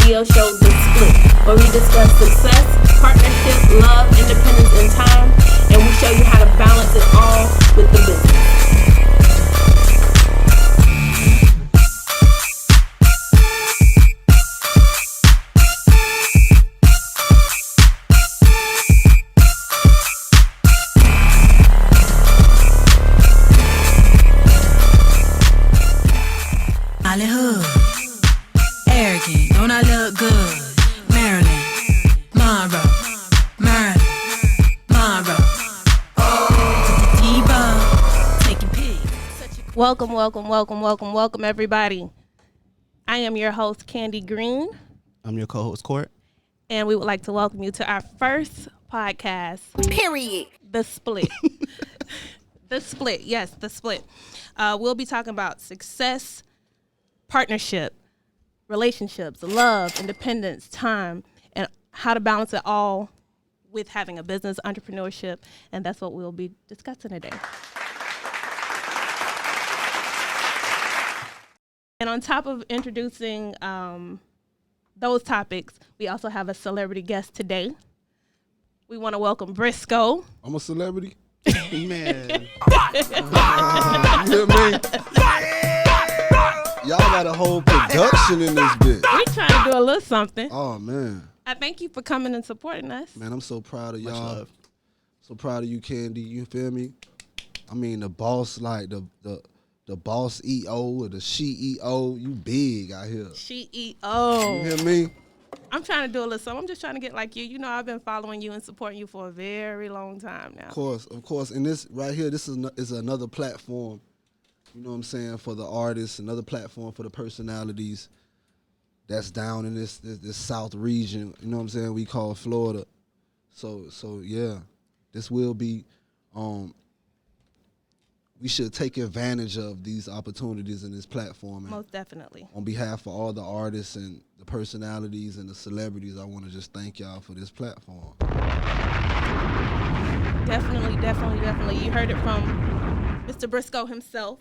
radio show, The Split, where we discuss success, partnership, love, independence, and time, and we show you how to balance it all with the business. Molly Hood, arrogant, don't I look good? Marilyn, Monroe, Marilyn, Monroe. Diva, taking pics. Welcome, everybody. I am your host, Candy Green, I'm your co-host, Court. and we would like to welcome you to our first podcast, Period. The Split. The Split, yes, The Split. We'll be talking about success, partnership, relationships, love, independence, time, and how to balance it all with having a business, entrepreneurship, and that's what we'll be discussing today. And on top of introducing those topics, we also have a celebrity guest today. We want to welcome Brisco. I'm a celebrity. Man. You hear me? Y'all got a whole production in this bitch. We're trying to do a little something. Oh man, I thank you for coming and supporting us. man, I'm so proud of Much y'all. love. So proud of you, Candy. You feel me? I mean, the boss, like the boss EO or the CEO. You big out here. CEO. You hear me? I'm trying to do a little something. I'm just trying to get like you. You know, I've been following you and supporting you for a very long time now. Of course. And this right here, this is another platform. You know what I'm saying, for the artists, another platform for the personalities that's down in this South region, you know what I'm saying, we call Florida. So yeah, this will be, we should take advantage of these opportunities in this platform. And Most definitely. on behalf of all the artists and the personalities and the celebrities, I want to just thank y'all for this platform. Definitely. You heard it from Mr. Brisco himself.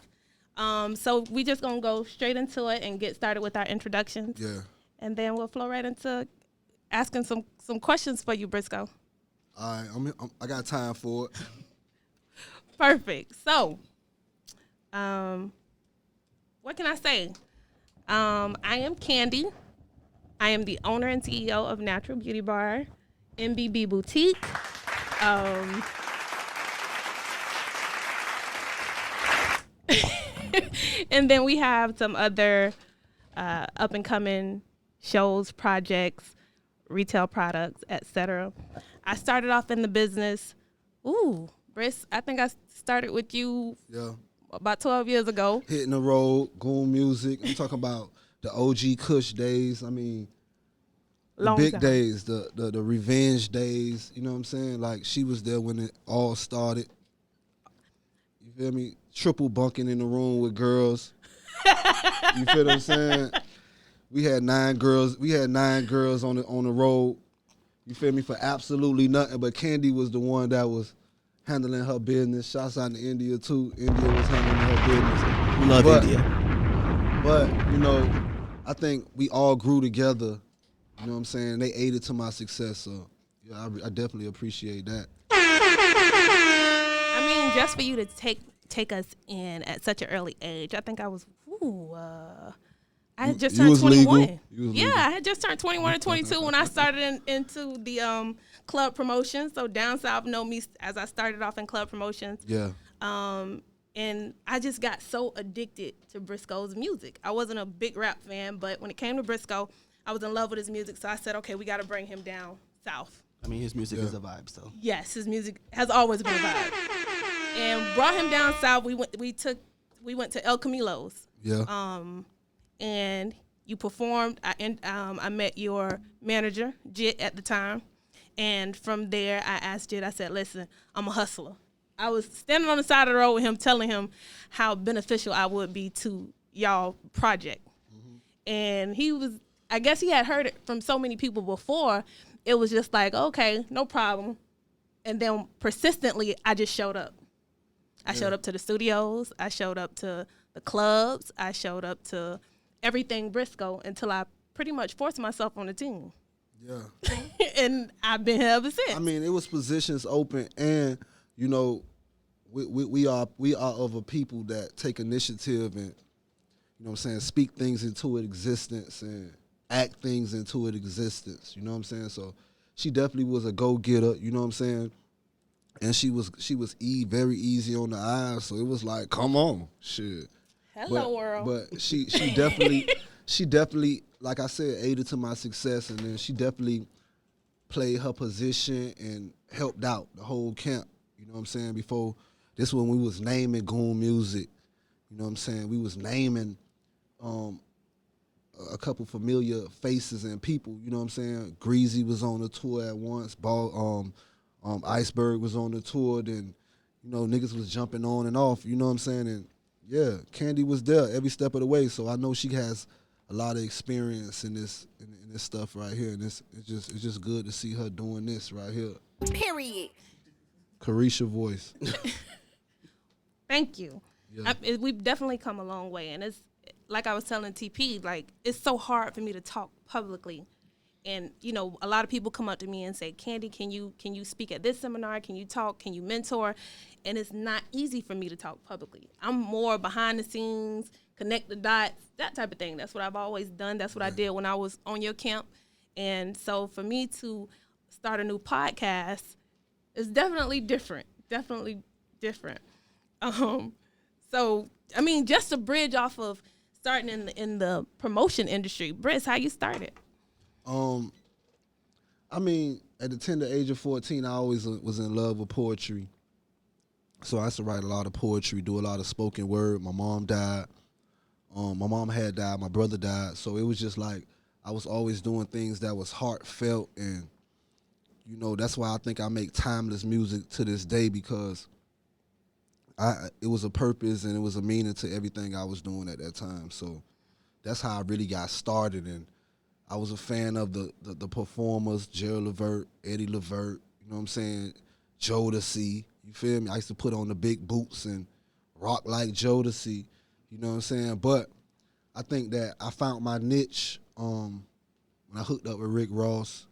So we just gonna go straight into it and get started with our introductions. Yeah. And then we'll flow right into asking some questions for you, Brisco. All right, I got time for it. Perfect. So, what can I say? I am Candy. I am the owner and CEO of Natural Beauty Bar, MBB Boutique. And then we have some other up-and-coming shows, projects, retail products, etc. I started off in the business. Briss, I think I started with you Yeah. about 12 years ago. Hitting the road, Goon Music. I'm talking about the OG Kush days. I mean, the Long big time. days, the revenge days. You know what I'm saying? Like, she was there when it all started. You feel me? Triple bunking in the room with girls. You feel what I'm saying? We had 9 girls. We had 9 girls on the road. You feel me? For absolutely nothing. But Candy was the one that was handling her business. Shouts out to India too. India was handling her business. We love But- India. But, you know, I think we all grew together. You know what I'm saying? They aided to my success. So, yeah, I definitely appreciate that. I mean, just for you to take us in at such an early age, I think I was, I had just You turned was 21. legal. You was Yeah, legal. I had just turned 21 or 22 when I started into the club promotions. So down south know me as I started off in club promotions. Yeah. And I just got so addicted to Brisco's music. I wasn't a big rap fan, but when it came to Brisco, I was in love with his music. So I said, okay, we got to bring him down south. I mean, his music Yeah. is a vibe, so. Yes, his music has always been a vibe. And brought him down south. We went to El Camilo's. Yeah. And you performed. I met your manager, Jit, at the time. And from there, I asked Jit, I said, listen, I'm a hustler. I was standing on the side of the road with him, telling him how beneficial I would be to y'all project. And he was, I guess he had heard it from so many people before. It was just like, okay, no problem. And then persistently, I just showed up. I showed up to the studios. I showed up to the clubs. I showed up to everything Brisco until I pretty much forced myself on the team. Yeah. And I've been here ever since. I mean, it was positions open, and you know, we are of a people that take initiative and, you know what I'm saying, speak things into existence and act things into existence. You know what I'm saying? So she definitely was a go-getter. You know what I'm saying? And she was very easy on the eyes. So it was like, come on, shit. Hello, world. But she definitely, like I said, aided to my success, and then she definitely played her position and helped out the whole camp. You know what I'm saying? Before this, when we was naming Goon Music, you know what I'm saying? We was naming a couple familiar faces and people. You know what I'm saying? Greasy was on the tour at once. Iceberg was on the tour. Then, you know, niggas was jumping on and off. You know what I'm saying? And yeah, Candy was there every step of the way. So I know she has a lot of experience in this stuff right here, and it's just good to see her doing this right here. Period. Carisha voice. Thank you. Yeah. We've definitely come a long way, and it's like I was telling TP, like it's so hard for me to talk publicly. And you know, a lot of people come up to me and say, "Candy, can you speak at this seminar? Can you talk? Can you mentor?" And it's not easy for me to talk publicly. I'm more behind the scenes, connect the dots, that type of thing. That's what I've always done. That's what I did when I was on your camp. And so for me to start a new podcast is definitely different. Definitely different. So I mean, just to bridge off of starting in the promotion industry, Briss, how you started? I mean, at the tender age of 14, I always was in love with poetry. So I used to write a lot of poetry, do a lot of spoken word. My mom died. My mom had died. My brother died. So it was just like I was always doing things that was heartfelt, and you know, that's why I think I make timeless music to this day, because it was a purpose and it was a meaning to everything I was doing at that time. So that's how I really got started. And I was a fan of the performers, Gerald Levert, Eddie Levert, you know what I'm saying, Jodeci, you feel me? I used to put on the big boots and rock like Jodeci, you know what I'm saying? But I think that I found my niche when I hooked up with Rick Ross.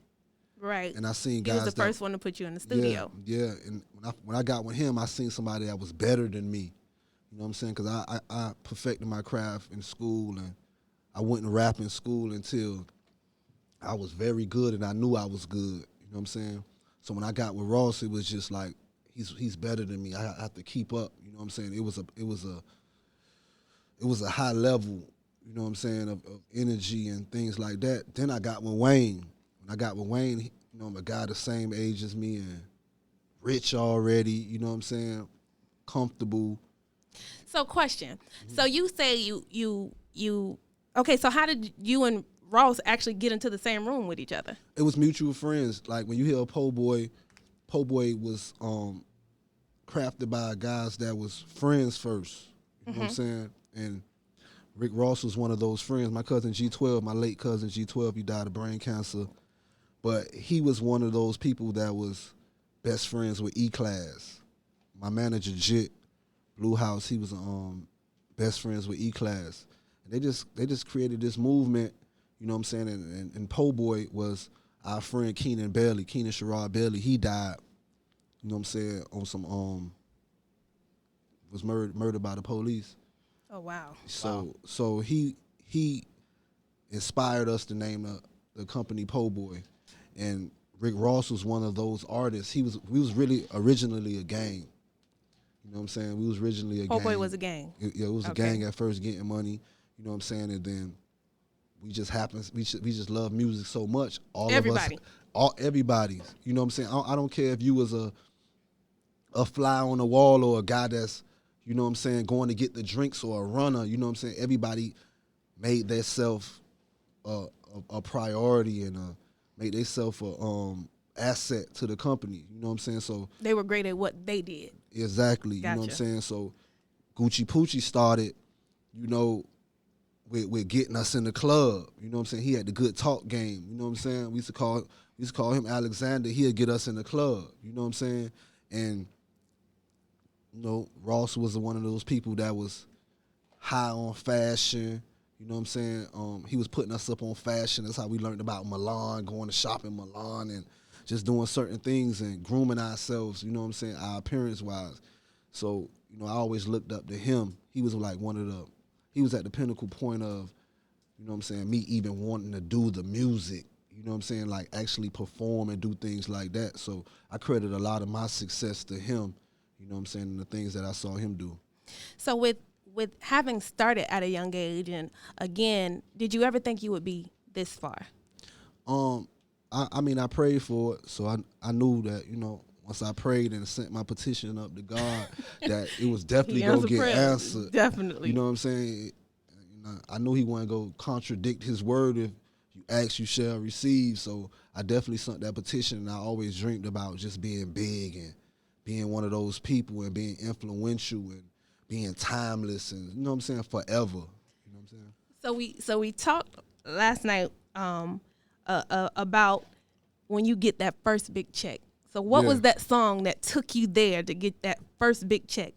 Right. And I seen He guys was the first one to put you in the studio. Yeah, and when I got with him, I seen somebody that was better than me, you know what I'm saying? Because I perfected my craft in school, and I wouldn't rap in school until I was very good, and I knew I was good. You know what I'm saying? So when I got with Ross, it was just like he's better than me. I have to keep up. You know what I'm saying? It was a high level. You know what I'm saying, of energy and things like that. Then I got with Wayne. When I got with Wayne, you know, I'm a guy the same age as me and rich already. You know what I'm saying? Comfortable. So question. So you say you okay, so how did you and Ross actually get into the same room with each other? It was mutual friends. Like when you hear Po Boy was crafted by guys that was friends first. You know what I'm saying? And Rick Ross was one of those friends. My cousin G12, my late cousin G12, he died of brain cancer. But he was one of those people that was best friends with E-Class. My manager, Jit, Blue House, he was best friends with E-Class. And they just created this movement, you know what I'm saying? And Po Boy was our friend Keenan Sherrod Bailey. He died, you know what I'm saying, on some was murdered by the police. Oh wow. So he inspired us to name the company Po Boy. And Rick Ross was one of those artists. We was really originally a gang. You know what I'm saying? We was originally a gang. Po Boy was a gang. It was a gang at first, getting money. You know what I'm saying? And then we just love music so much. Everybody. You know what I'm saying? I don't care if you was a fly on the wall or a guy that's, you know what I'm saying, going to get the drinks, or a runner. You know what I'm saying? Everybody made their self a priority and made their self a asset to the company. You know what I'm saying? So they were great at what they did. Exactly. Gotcha. You know what I'm saying? So Gucci Poochie started, you know, with getting us in the club. You know what I'm saying? He had the good talk game. You know what I'm saying? We used to call him Alexander. He'd get us in the club. You know what I'm saying? And you know, Ross was one of those people that was high on fashion. You know what I'm saying? He was putting us up on fashion. That's how we learned about Milan, going to shop in Milan and just doing certain things and grooming ourselves, you know what I'm saying, our appearance-wise. So, you know, I always looked up to him. He was like he was at the pinnacle point of, you know what I'm saying, me even wanting to do the music, you know what I'm saying, like actually perform and do things like that. So I credit a lot of my success to him, you know what I'm saying, and the things that I saw him do. So with having started at a young age, and again, did you ever think you would be this far? I mean, I prayed for it, so I knew that, you know, once I prayed and sent my petition up to God, that it was definitely going to get answered. Definitely. You know what I'm saying? You know, I knew he wasn't going to contradict his word. If you ask, you shall receive. So I definitely sent that petition, and I always dreamed about just being big and being one of those people and being influential and being timeless and, you know what I'm saying, forever. You know what I'm saying? So we talked last night about when you get that first big check. So what was that song that took you there to get that first big check?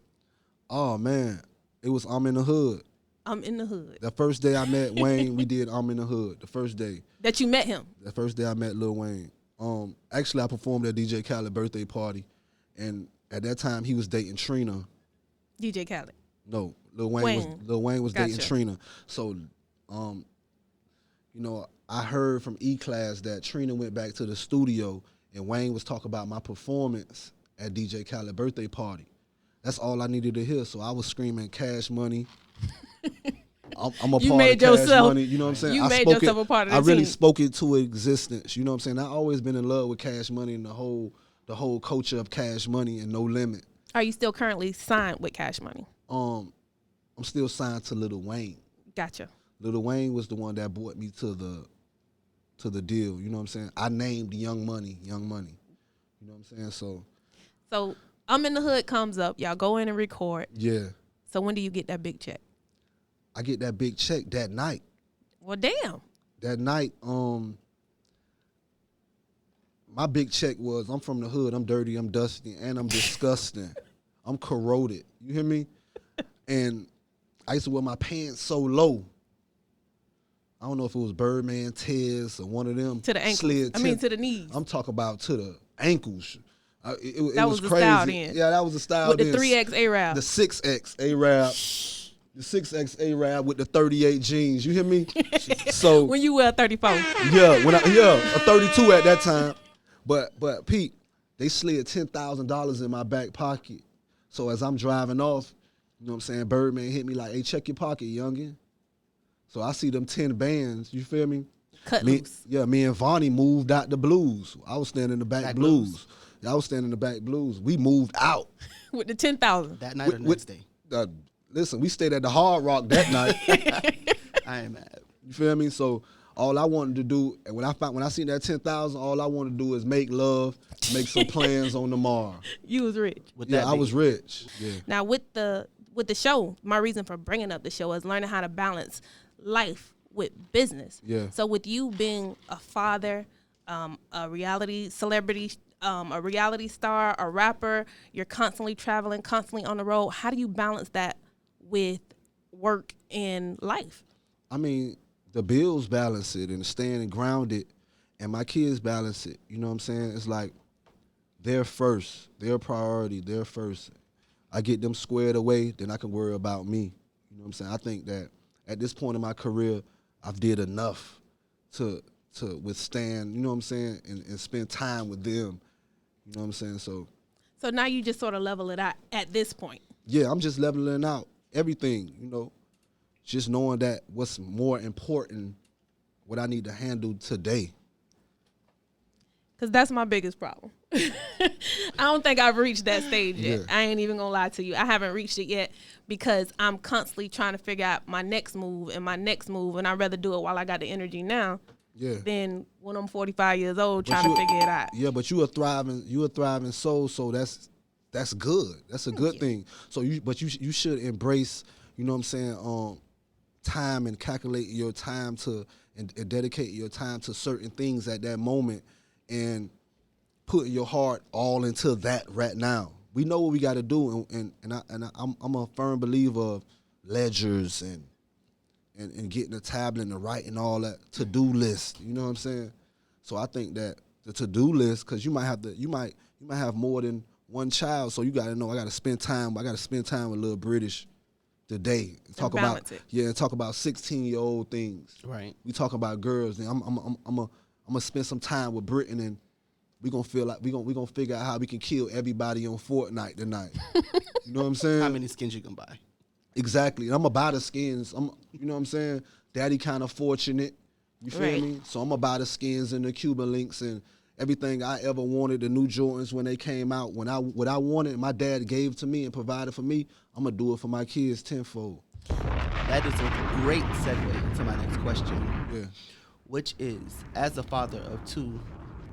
Oh, man. It was I'm in the Hood. I'm in the Hood. The first day I met Wayne, we did I'm in the Hood. The first day. That you met him? The first day I met Lil Wayne. Actually, I performed at DJ Khaled birthday party. And at that time, he was dating Trina. DJ Khaled? No, Lil Wayne was dating Trina. So, you know, I heard from E-Class that Trina went back to the studio and Wayne was talking about my performance at DJ Khaled birthday party. That's all I needed to hear. So I was screaming Cash Money. I'm a you part made of Cash yourself, Money. You know what I'm saying? You I made spoke yourself it, a part of the I really team. spoke it to existence. You know what I'm saying? I always been in love with Cash Money and the whole culture of Cash Money and No Limit. Are you still currently signed with Cash Money? I'm still signed to Lil Wayne. Gotcha. Lil Wayne was the one that brought me to the deal. You know what I'm saying? I named Young Money. You know what I'm saying? So I'm in the Hood comes up. Y'all go in and record. Yeah. So when do you get that big check? I get that big check that night. Well, damn. That night, my big check was, I'm from the hood, I'm dirty, I'm dusty, and I'm disgusting. I'm corroded. You hear me? And I used to wear my pants so low. I don't know if it was Birdman, Tez, or one of them. To the ankles. To the knees. I'm talking about to the ankles. It that was the crazy. Style then. Yeah, that was the style with then. The 3X A-Rab. The 6X A-Rab. The 6X A-Rab with the 38 jeans. You hear me? So when you wear 34. Yeah, a 32 at that time. But Pete, they slid $10,000 in my back pocket. So as I'm driving off, you know what I'm saying, Birdman hit me like, hey, check your pocket, youngin'. So I see them 10 bands, you feel me? Cut loose. Yeah, me and Vonnie moved out the blues. I was standing in the back blues. Yeah, I was standing in the back blues. We moved out. With the 10,000. That night or next day? Listen, we stayed at the Hard Rock that night. I ain't mad. You feel me? So all I wanted to do, and when I seen that 10,000, all I wanted to do is make love, make some plans on tomorrow. You was rich. I was rich. Yeah. Now with the show, my reason for bringing up the show is learning how to balance life with business. Yeah. So with you being a father, a reality celebrity, a reality star, a rapper, you're constantly traveling, constantly on the road. How do you balance that with work and life? I mean, the bills balance it and staying grounded, and my kids balance it. You know what I'm saying? It's like they're first, their priority, they're first. I get them squared away, then I can worry about me. You know what I'm saying? I think that at this point in my career, I've did enough to withstand, you know what I'm saying, and spend time with them. You know what I'm saying? So now you just sort of level it out at this point. Yeah, I'm just leveling out everything, you know, just knowing that what's more important, what I need to handle today. Because that's my biggest problem. I don't think I've reached that stage yet. I ain't even going to lie to you. I haven't reached it yet because I'm constantly trying to figure out my next move, and I'd rather do it while I got the energy now than when I'm 45 years old trying to figure it out. Yeah, but you a thriving soul, so that's good. That's a good thing. So you should embrace, you know what I'm saying, time and calculate your time and dedicate your time to certain things at that moment and putting your heart all into that right now. We know what we got to do, and I'm a firm believer of ledgers and and getting a tablet and writing all that to-do list. You know what I'm saying? So I think that the to-do list, because you might have more than one child, so you got to know I got to spend time with little British today. Talk about and talk about 16-year-old things. Right. We talk about girls. And I'm gonna spend some time with Britain, and we gonna feel like we gonna figure out how we can kill everybody on Fortnite tonight. You know what I'm saying? How many skins you can buy? Exactly. And I'm gonna buy the skins. You know what I'm saying? Daddy kind of fortunate. You feel me? So I'm gonna buy the skins and the Cuban links and everything I ever wanted. The new Jordans when they came out. What I wanted, my dad gave to me and provided for me. I'm gonna do it for my kids tenfold. That is a great segue to my next question. Yeah. Which is, as a father of 2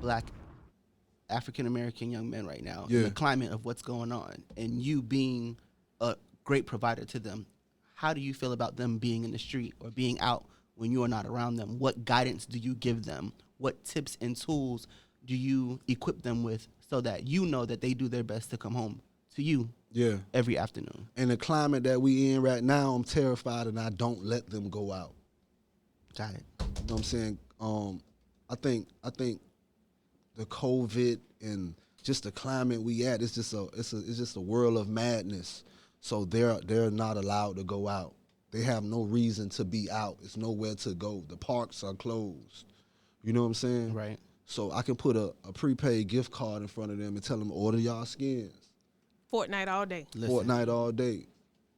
black African-American young men right now, in the climate of what's going on, and you being a great provider to them, how do you feel about them being in the street or being out when you are not around them? What guidance do you give them? What tips and tools do you equip them with so that you know that they do their best to come home to you every afternoon? In the climate that we in right now, I'm terrified and I don't let them go out. Got it. You know what I'm saying? I think the COVID and just the climate we at, it's just a world of madness. So they're not allowed to go out. They have no reason to be out. It's nowhere to go. The parks are closed. You know what I'm saying? Right. So I can put a prepaid gift card in front of them and tell them order y'all skins. Fortnite all day. Fortnite all day.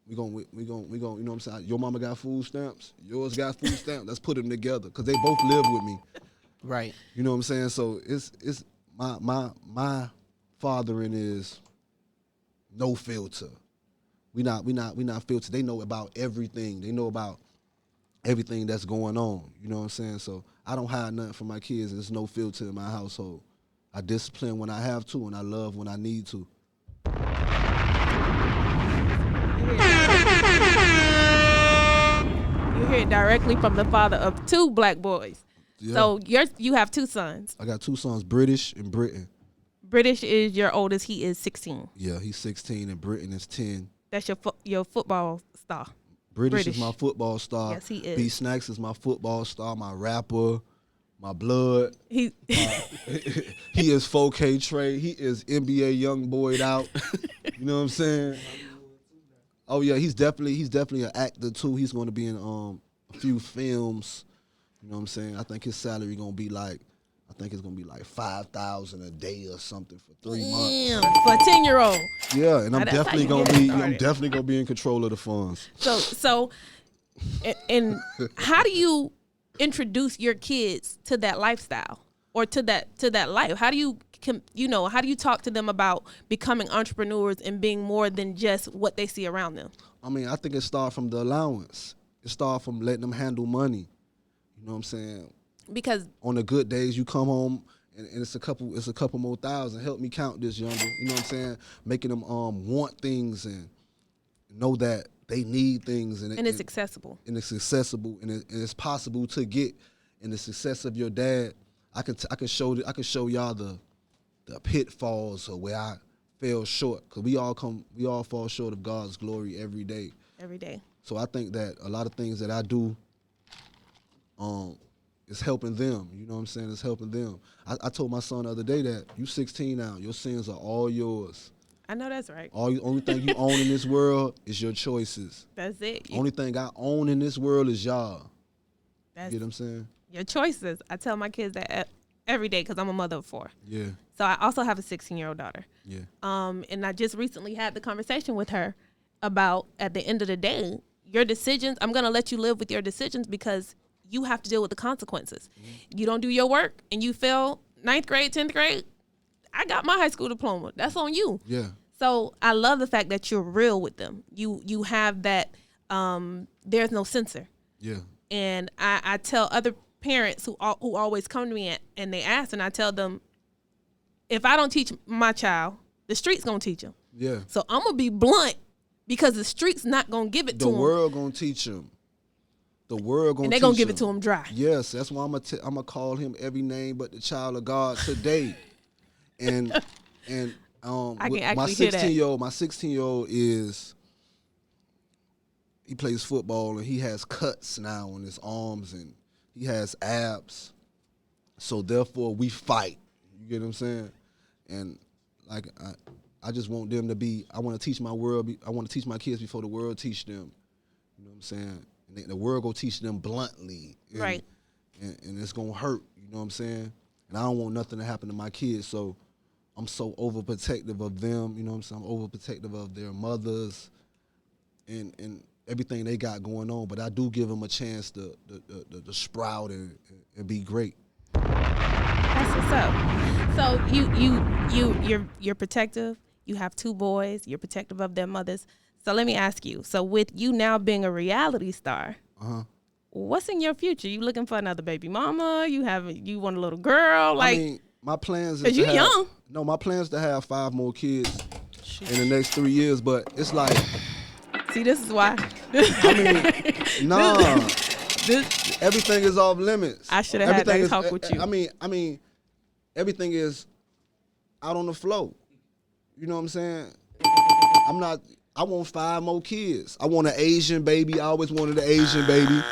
We gon' you know what I'm saying? Your mama got food stamps. Yours got food stamps. Let's put them together because they both live with me. Right. You know what I'm saying? So it's my fathering is no filter. We not filtered. They know about everything. They know about everything that's going on. You know what I'm saying? So I don't hide nothing from my kids. There's no filter in my household. I discipline when I have to, and I love when I need to. You hear it directly from the father of 2 black boys. Yeah. So you have 2 sons. I got 2 sons, British and Britain. British is your oldest. He is 16. Yeah, he's 16 and Britain is 10. That's your football star. British is my football star. Yes, he is. B Snacks is my football star, my rapper, my blood. He is 4K Trey. He is NBA young boyed out. You know what I'm saying? Oh yeah, he's definitely an actor too. He's going to be in a few films. You know what I'm saying? I think his salary gonna be like, it's gonna be like $5,000 a day or something for 3 months. For a 10-year-old. Yeah, and I'm Now, that's definitely how you gonna get started. be in control of the funds. So, and how do you introduce your kids to that lifestyle or to that life? How do you talk to them about becoming entrepreneurs and being more than just what they see around them? I mean, I think it starts from the allowance. It starts from letting them handle money. You know what I'm saying? Because on the good days, you come home and it's a couple more thousand. Help me count this, younger. You know what I'm saying? Making them want things and know that they need things and it's accessible. And it's accessible and it's possible to get. And the success of your dad, I can show y'all the pitfalls of where I fell short, because we all fall short of God's glory every day. Every day. So I think that a lot of things that I do, it's helping them. You know what I'm saying? It's helping them. I told my son the other day that you 16 now. Your sins are all yours. I know that's right. Only thing you own in this world is your choices. That's it. Only thing I own in this world is y'all. You get what I'm saying? Your choices. I tell my kids that every day because I'm a mother of 4. Yeah. So I also have a 16-year-old daughter. Yeah. And I just recently had the conversation with her about, at the end of the day, your decisions, I'm going to let you live with your decisions because you have to deal with the consequences. Mm-hmm. You don't do your work and you fail 9th grade, 10th grade, I got my high school diploma. That's on you. Yeah. So I love the fact that you're real with them. You have that, there's no censor. Yeah. And I tell other parents who always come to me and they ask, and I tell them, if I don't teach my child, the street's going to teach him. Yeah. So I'm going to be blunt because the street's not going to give it to him. The world going to teach him. The world going to teach him. And they're going to give it to him dry. Yes, that's why I'm going to call him every name but the child of God today. and I can actually my 16-year-old is he plays football and he has cuts now on his arms and he has abs. So therefore we fight. You get what I'm saying? And like I just want them to be. I want to teach my world. I want to teach my kids before the world teach them. You know what I'm saying? And the world go teach them bluntly. And, Right. And it's gonna hurt. You know what I'm saying? And I don't want nothing to happen to my kids. So I'm so overprotective of them. You know what I'm saying? I'm overprotective of their mothers and everything they got going on. But I do give them a chance to sprout and be great. That's what's up. So you're protective. You have 2 boys. You're protective of their mothers. So let me ask you. So with you now being a reality star, what's in your future? You looking for another baby mama? You want a little girl? Like, I mean, my plans is because you're young. No, my plans to have 5 more kids in the next 3 years. But it's like, see, this is why. I mean, nah. Everything is off limits. I should have had that talk with you. I mean, everything is out on the flow. You know what I'm saying? I want 5 more kids. I want an Asian baby. I always wanted an Asian baby.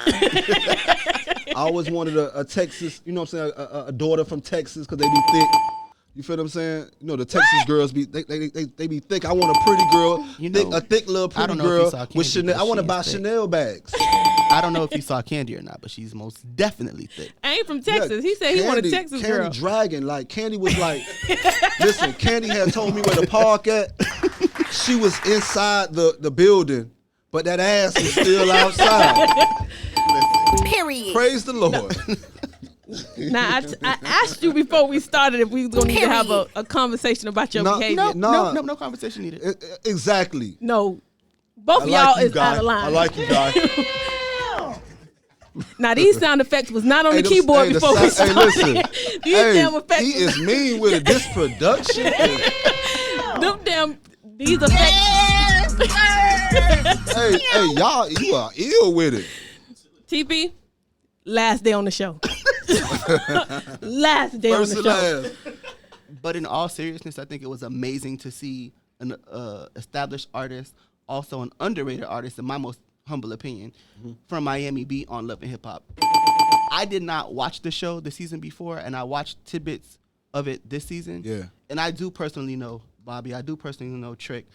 I always wanted a Texas, you know what I'm saying, a daughter from Texas because they be thick. You feel what I'm saying? You know, the Texas girls be they be thick. I want a pretty girl, a thick little pretty girl with Chanel. I want to buy Chanel bags. I don't know if you saw Candy or not, but she's most definitely thick. I ain't from Texas. He said he wanted a Texas girl. Candy dragging. Like, Candy was like, listen, Candy had told me where to park at. She was inside the building, but that ass was still outside. Period. Praise the Lord. Now, I asked you before we started if we was going to need to have a conversation about your behavior. No conversation needed. Exactly. No. Both of y'all is out of line. I like you, guy. Now, these sound effects was not on the keyboard before we started. Hey, listen. These damn effects. He is mean with it. This production. These effects. hey, y'all, you are ill with it. TP, last day on the show. Last day First on the show. last. But in all seriousness, I think it was amazing to see an established artist, also an underrated artist, in my most humble opinion, from Miami be on Love and Hip Hop. I did not watch the show the season before, and I watched tidbits of it this season. Yeah. And I do personally know Bobby. I do personally know Trick.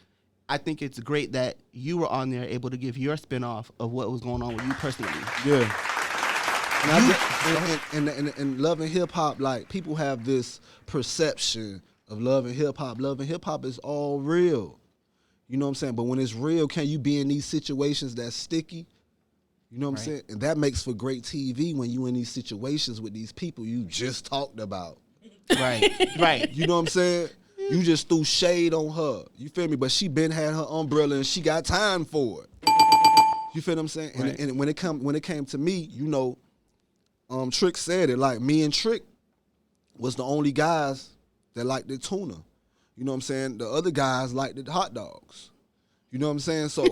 I think it's great that you were on there able to give your spin-off of what was going on with you personally. Yeah. And Love and Hip Hop, like, people have this perception of Love and Hip Hop. Love and Hip Hop is all real. You know what I'm saying? But when it's real, can you be in these situations that's sticky? You know what I'm saying? And that makes for great TV when you in these situations with these people you just talked about. Right. You know what I'm saying? You just threw shade on her. You feel me? But she been had her umbrella and she got time for it. You feel what I'm saying? Right. And when it came to me, you know, Trick said it, like, me and Trick was the only guys that liked the tuna. You know what I'm saying? The other guys liked the hot dogs. You know what I'm saying? So,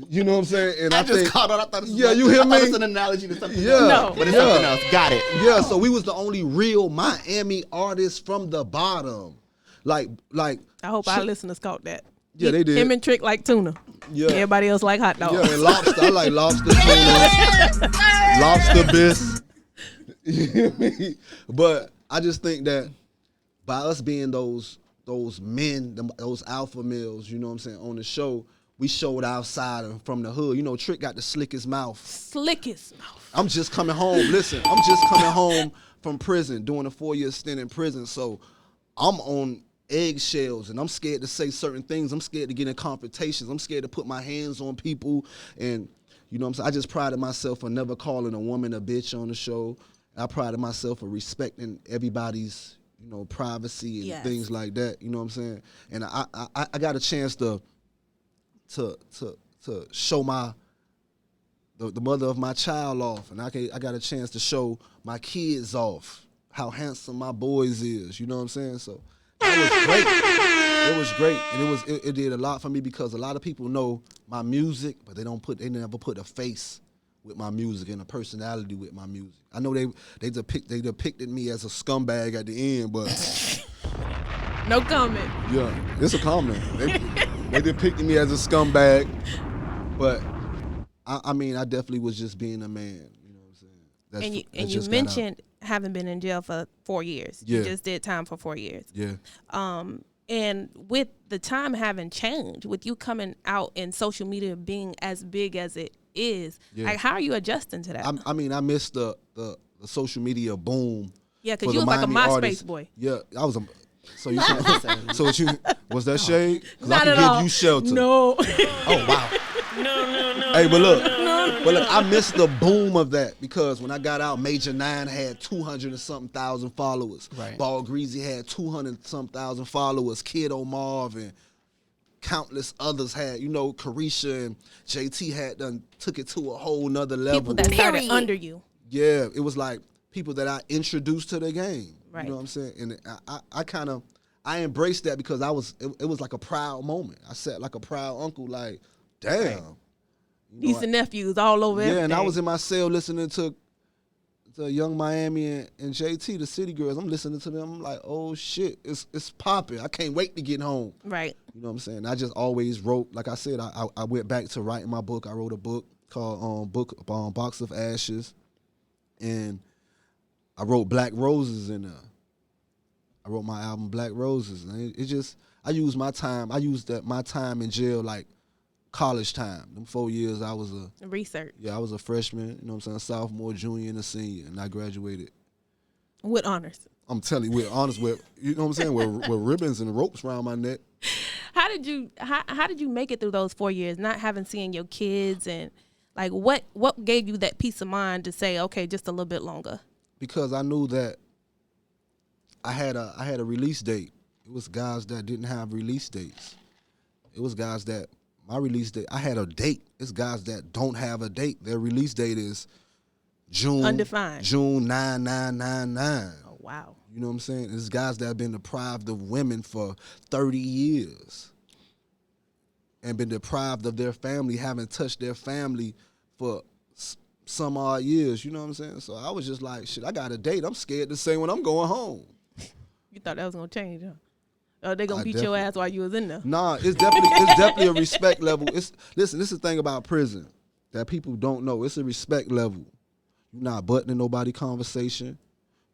you know what I'm saying? And I just think, caught on. I thought it was you hear me? It's an analogy to something else. No. But it's something else. Got it. Yeah, so we was the only real Miami artists from the bottom. Like. I hope our listeners caught that. Yeah, they did. Him and Trick like tuna. Yeah. Everybody else like hot dogs. Yeah, and lobster. I like lobster tuna, lobster bisque. You hear me? But I just think that by us being those men, those alpha males, you know what I'm saying, on the show, we showed outside and from the hood. You know, Trick got the slickest mouth. Slickest mouth. I'm just coming home. Listen, I'm just coming home from prison, doing a 4-year stint in prison. So I'm on eggshells and I'm scared to say certain things. I'm scared to get in confrontations. I'm scared to put my hands on people. And, you know what I'm saying, I just prided myself on never calling a woman a bitch on the show. I prided myself on respecting everybody's, you know, privacy and things like that. You know what I'm saying? And I got a chance to show the mother of my child off, and I got a chance to show my kids off how handsome my boys is. You know what I'm saying? So it was great. It was great, and it did a lot for me because a lot of people know my music, but they never put a face with my music and a personality with my music. I know they depicted me as a scumbag at the end, but no comment. Yeah, it's a comment. They depicted me as a scumbag, but I mean, I definitely was just being a man. You know what I'm saying? And you mentioned having been in jail for 4 years. Yeah. You just did time for 4 years. Yeah. And with the time having changed, with you coming out and social media being as big as it is, like how are you adjusting to that? I mean, I missed the social media boom. Yeah, because you was like a MySpace boy. Yeah, I was a. So you so what you was that shade? 'Cause Not I can at give all. you shelter. No. Oh wow. No. Hey, but look, I missed the boom of that because when I got out, Major 9 had 200 and something thousand followers. Right. Ball Greasy had 200 and something thousand followers. Kid Omar and countless others had, Carisha and JT had done took it to a whole nother level. People that started Period. under you. Yeah, it was like people that I introduced to the game. Right. You know what I'm saying? And I embraced that because it was like a proud moment. I sat like a proud uncle, like, damn. Right. Niece and nephews all over Yeah, everything. and I was in my cell listening to Young Miami and JT, the City Girls. I'm listening to them. I'm like, oh shit, it's popping. I can't wait to get home. Right. You know what I'm saying? I just always wrote, like I said, I went back to writing my book. I wrote a book called Box of Ashes. And I wrote Black Roses in there. I wrote my album Black Roses. And it just, I used my time in jail like college time. Them 4 years I was research. I was a freshman, you know what I'm saying, sophomore, junior, and a senior, and I graduated. With honors. I'm telling you, we're honest with, you know what I'm saying, with ribbons and ropes around my neck. How did you make it through those 4 years, not having seen your kids, and like what gave you that peace of mind to say, okay, just a little bit longer? Because I knew that I had a release date. It was guys that didn't have release dates. It was guys that my release date, I had a date. It's guys that don't have a date. Their release date is June. Undefined. June 9999. Oh, wow. You know what I'm saying? It's guys that have been deprived of women for 30 years and been deprived of their family, haven't touched their family for some odd years. You know what I'm saying? So I was just like, shit, I got a date. I'm scared to say when I'm going home. You thought that was going to change, huh? Or they going to beat your ass while you was in there? Nah, it's definitely a respect level. Listen, this is the thing about prison that people don't know. It's a respect level. You're not buttoning nobody conversation.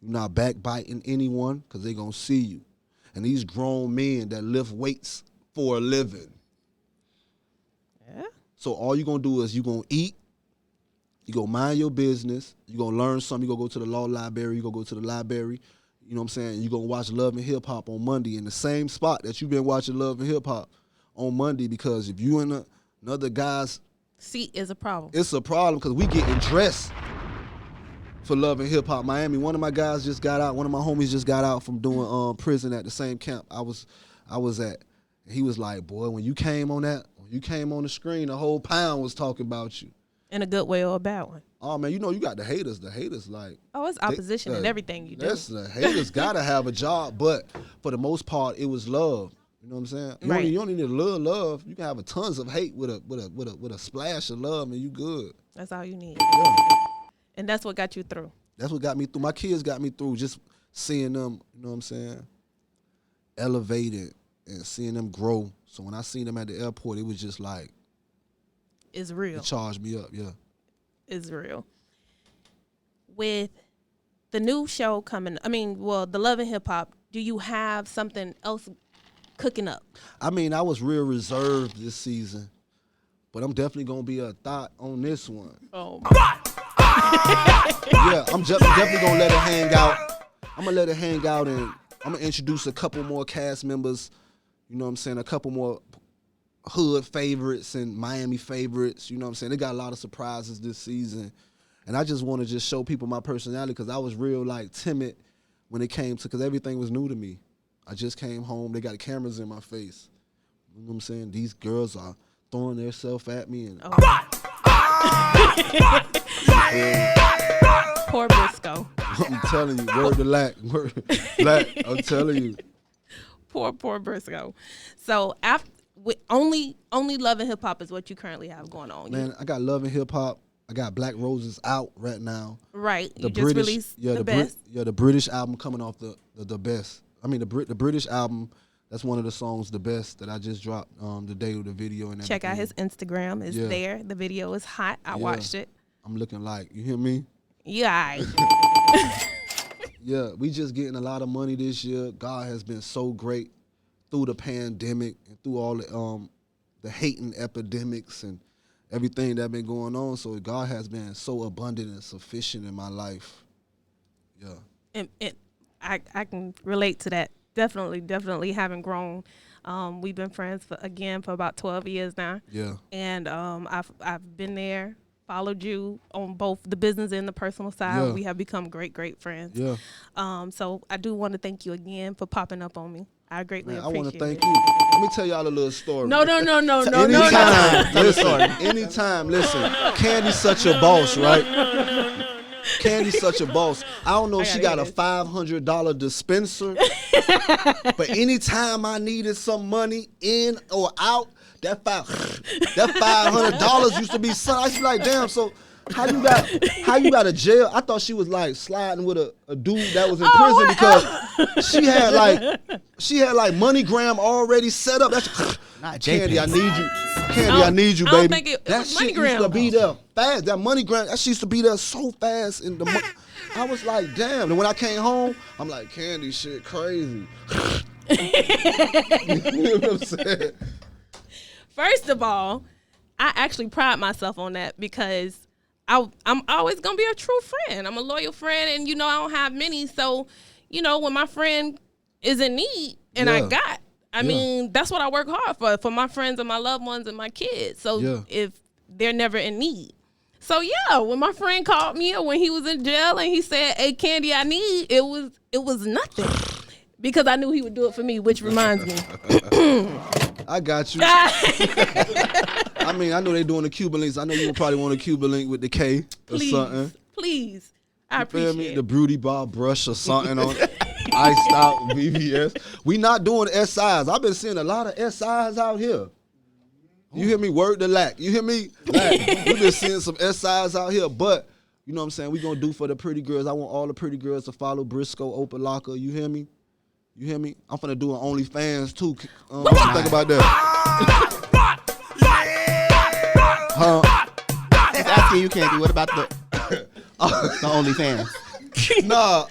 You're not backbiting anyone because they're going to see you. And these grown men that lift weights for a living. Yeah. So all you're going to do is you're going to eat, you're going to mind your business, you're going to learn something, you're going to go to the law library, you're going to go to the library, you know what I'm saying, you're going to watch Love and Hip Hop on Monday in the same spot that you've been watching Love and Hip Hop on Monday, because if you in another guy's seat is a problem. It's a problem because we getting dressed for Love and Hip Hop Miami. One of my guys just got out. One of my homies just got out from doing prison at the same camp I was at. He was like, boy, when you came on the screen, the whole pound was talking about you. In a good way or a bad one? Oh, man, you know you got the haters. The haters, like... Oh, it's opposition in everything you do. The haters got to have a job, but for the most part, it was love. You know what I'm saying? You don't need a little love. You can have tons of hate with a splash of love, and you good. That's all you need. Yeah. And that's what got you through. That's what got me through. My kids got me through just seeing them, you know what I'm saying, elevated and seeing them grow. So when I seen them at the airport, it was just like... It's real. It charged me up, yeah. It's real. With the new show coming, the Love and Hip Hop, do you have something else cooking up? I mean, I was real reserved this season, but I'm definitely going to be a thought on this one. Oh, yeah, I'm definitely going to let it hang out. I'm going to let it hang out, and I'm going to introduce a couple more cast members, you know what I'm saying, a couple more hood favorites and Miami favorites, you know what I'm saying? They got a lot of surprises this season. And I just want to just show people my personality because I was real, like, timid when it came to, because everything was new to me. I just came home. They got cameras in my face. You know what I'm saying? These girls are throwing themselves at me. And Poor Brisco. I'm telling you, word to lack. Black, I'm telling you. Poor Brisco. So after... Only Love and Hip Hop is what you currently have going on. Man, I got Love and Hip Hop. I got Black Roses out right now. Right. You just released the best. The British album coming off the best. I mean, the British album That's one of the songs, the best that I just dropped the day of the video and Check out his everything. Instagram. It's there. The video is hot. I watched it. I'm looking like, you hear me? Yeah. Yeah, we just getting a lot of money this year. God has been so great through the pandemic and through all the hating epidemics and everything that been going on. So God has been so abundant and sufficient in my life. Yeah. And I can relate to that. Definitely having grown. We've been friends for about 12 years now. Yeah. And I've been there, followed you on both the business and the personal side. Yeah. We have become great friends. Yeah. So I do want to thank you again for popping up on me. I greatly appreciate it. I want to thank you. Let me tell y'all a little story. No. Anytime, listen, Candy's such a boss, right? Candy's such a boss. I don't know if she got a $500 dispenser, but anytime I needed some money in or out, that $500 used to be something. I used to be like, damn, so how you got a jail? I thought she was like sliding with a dude that was in prison because she had like MoneyGram already set up. That's Not Candy, I JPEG. need you. Candy, I need you, I don't baby. think it That was shit MoneyGram. used to be there fast. That MoneyGram, that shit used to be there so fast in the I was like, damn. And when I came home, I'm like, Candy, shit crazy. You know what I'm saying? First of all, I actually pride myself on that because I'm always going to be a true friend. I'm a loyal friend, and, I don't have many. So, when my friend is in need and I mean, that's what I work hard for my friends and my loved ones and my kids. So if they're never in need. So, when my friend called me or when he was in jail and he said, hey, Candy, I need, it was nothing because I knew he would do it for me, which reminds me. I got you. I mean, I know they doing the Cuban links. I know you would probably want a Cuban link with the K or something. Please. I You feel appreciate me? it. The Broody Bar brush or something on iced out VVS. We not doing SIs. I've been seeing a lot of SIs out here. You hear me? Word to lack. You hear me? Lack. We've been seeing some SIs out here, but you know what I'm saying? We gonna do for the pretty girls. I want all the pretty girls to follow Brisco Open Locker. You hear me? You hear me? I'm finna do an OnlyFans too. What you think about that? He's asking you, Candy, what about the OnlyFans? Nah,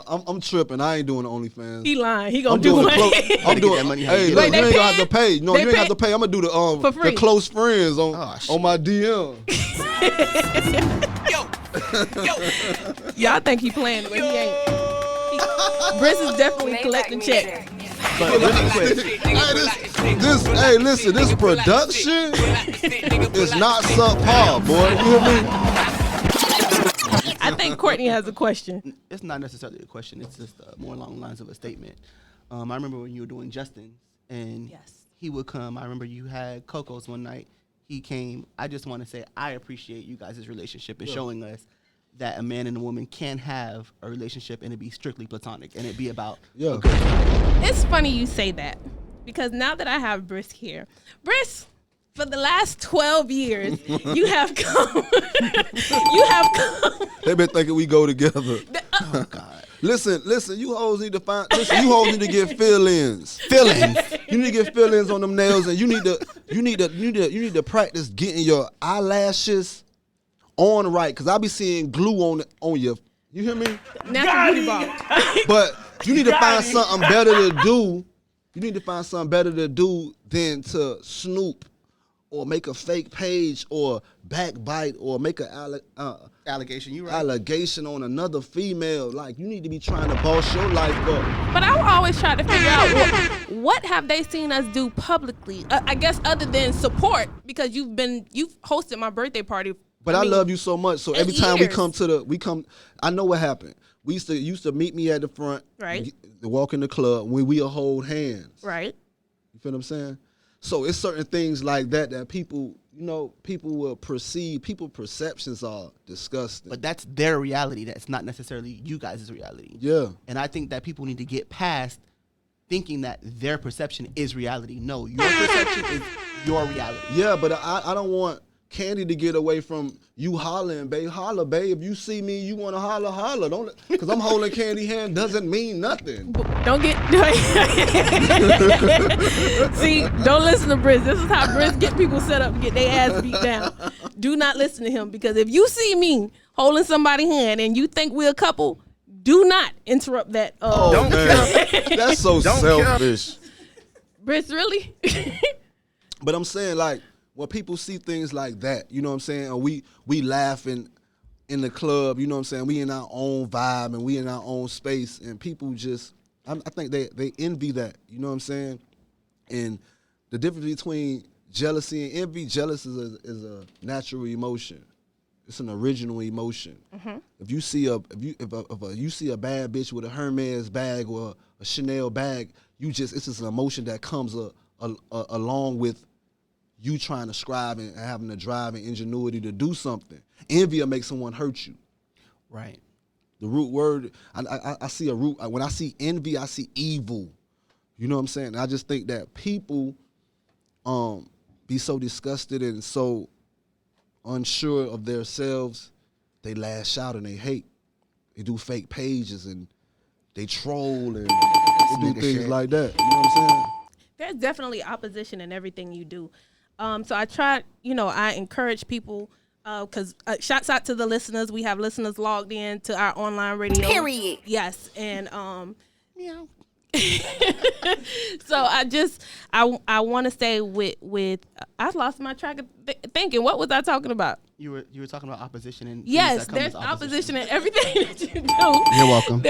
I'm tripping. I ain't doing the OnlyFans. He lying. He gonna I'm do doing it. I'm doing. that money. Hey, Wait, look, you they ain't gonna paying? have to pay. No, They you ain't have pay? to pay. I'm gonna do For free. the close friends on my DM. Y'all think he playing, but he ain't. Briss is definitely collecting checks. But really quick, Hey, listen, this production is not subpar, boy. You hear me? I think Courtney has a question. it's not necessarily a question. It's just more along the lines of a statement. I remember when you were doing Justin, and Yes. he would come. I remember you had Coco's one night. He came. I just want to say I appreciate you guys' relationship and showing us that a man and a woman can have a relationship and it be strictly platonic and it be about Yeah. a good time. It's funny you say that because now that I have Briss here, Briss, for the last 12 years, you have come. They been thinking we go together. Oh God. Listen, you hoes need to you hoes need to get fill-ins. Feelings. You need to get fill-ins on them nails, and you need to practice getting your eyelashes on right, cause I be seeing glue on your. You hear me? Natural beauty bar. But you need to find something better to do. You need to find something better to do than to snoop or make a fake page or backbite or make a Allegation. You right. allegation on another female. Like, you need to be trying to boss your life up. But I always try to figure out what have they seen us do publicly? I guess other than support, because you've hosted my birthday party. But I love you so much. So every time years. we come, I know what happened. We used to meet me at the front, Right. Walk in the club when we'll hold hands. Right. You feel what I'm saying? So it's certain things like that people will perceive. People's perceptions are disgusting. But that's their reality. That's not necessarily you guys' reality. Yeah. And I think that people need to get past thinking that their perception is reality. No, your perception is your reality. Yeah, but I don't want Candy to get away from you hollering, babe. Holler, babe. If you see me, you want to holler, holler. Don't, because I'm holding Candy hand doesn't mean nothing. Don't get. See, don't listen to Briz. This is how Briz get people set up and get their ass beat down. Do not listen to him, because if you see me holding somebody's hand and you think we're a couple, do not interrupt that. Oh, man. That's so selfish. Briz, really? But I'm saying, like, when people see things like that, you know what I'm saying, and we laughing in the club, you know what I'm saying, we in our own vibe and we in our own space, and people just, I think they envy that, you know what I'm saying? And the difference between jealousy and envy, jealousy is a natural emotion. It's an original emotion. Mm-hmm. If you see you see a bad bitch with a Hermes bag or a Chanel bag, it's just an emotion that comes along with you trying to strive and having the drive and ingenuity to do something. Envy will make someone hurt you. Right. The root word, I see a root. When I see envy, I see evil. You know what I'm saying? I just think that people be so disgusted and so unsure of themselves, they lash out and they hate. They do fake pages and they troll and they do things like that. You know what I'm saying? There's definitely opposition in everything you do. So I try, I encourage people, because shouts out to the listeners. We have listeners logged in to our online radio. Period. Yes. And Meow. so I want to say with I lost my track of thinking. What was I talking about? You were talking about opposition and yes, there's opposition in everything that you do. You're welcome.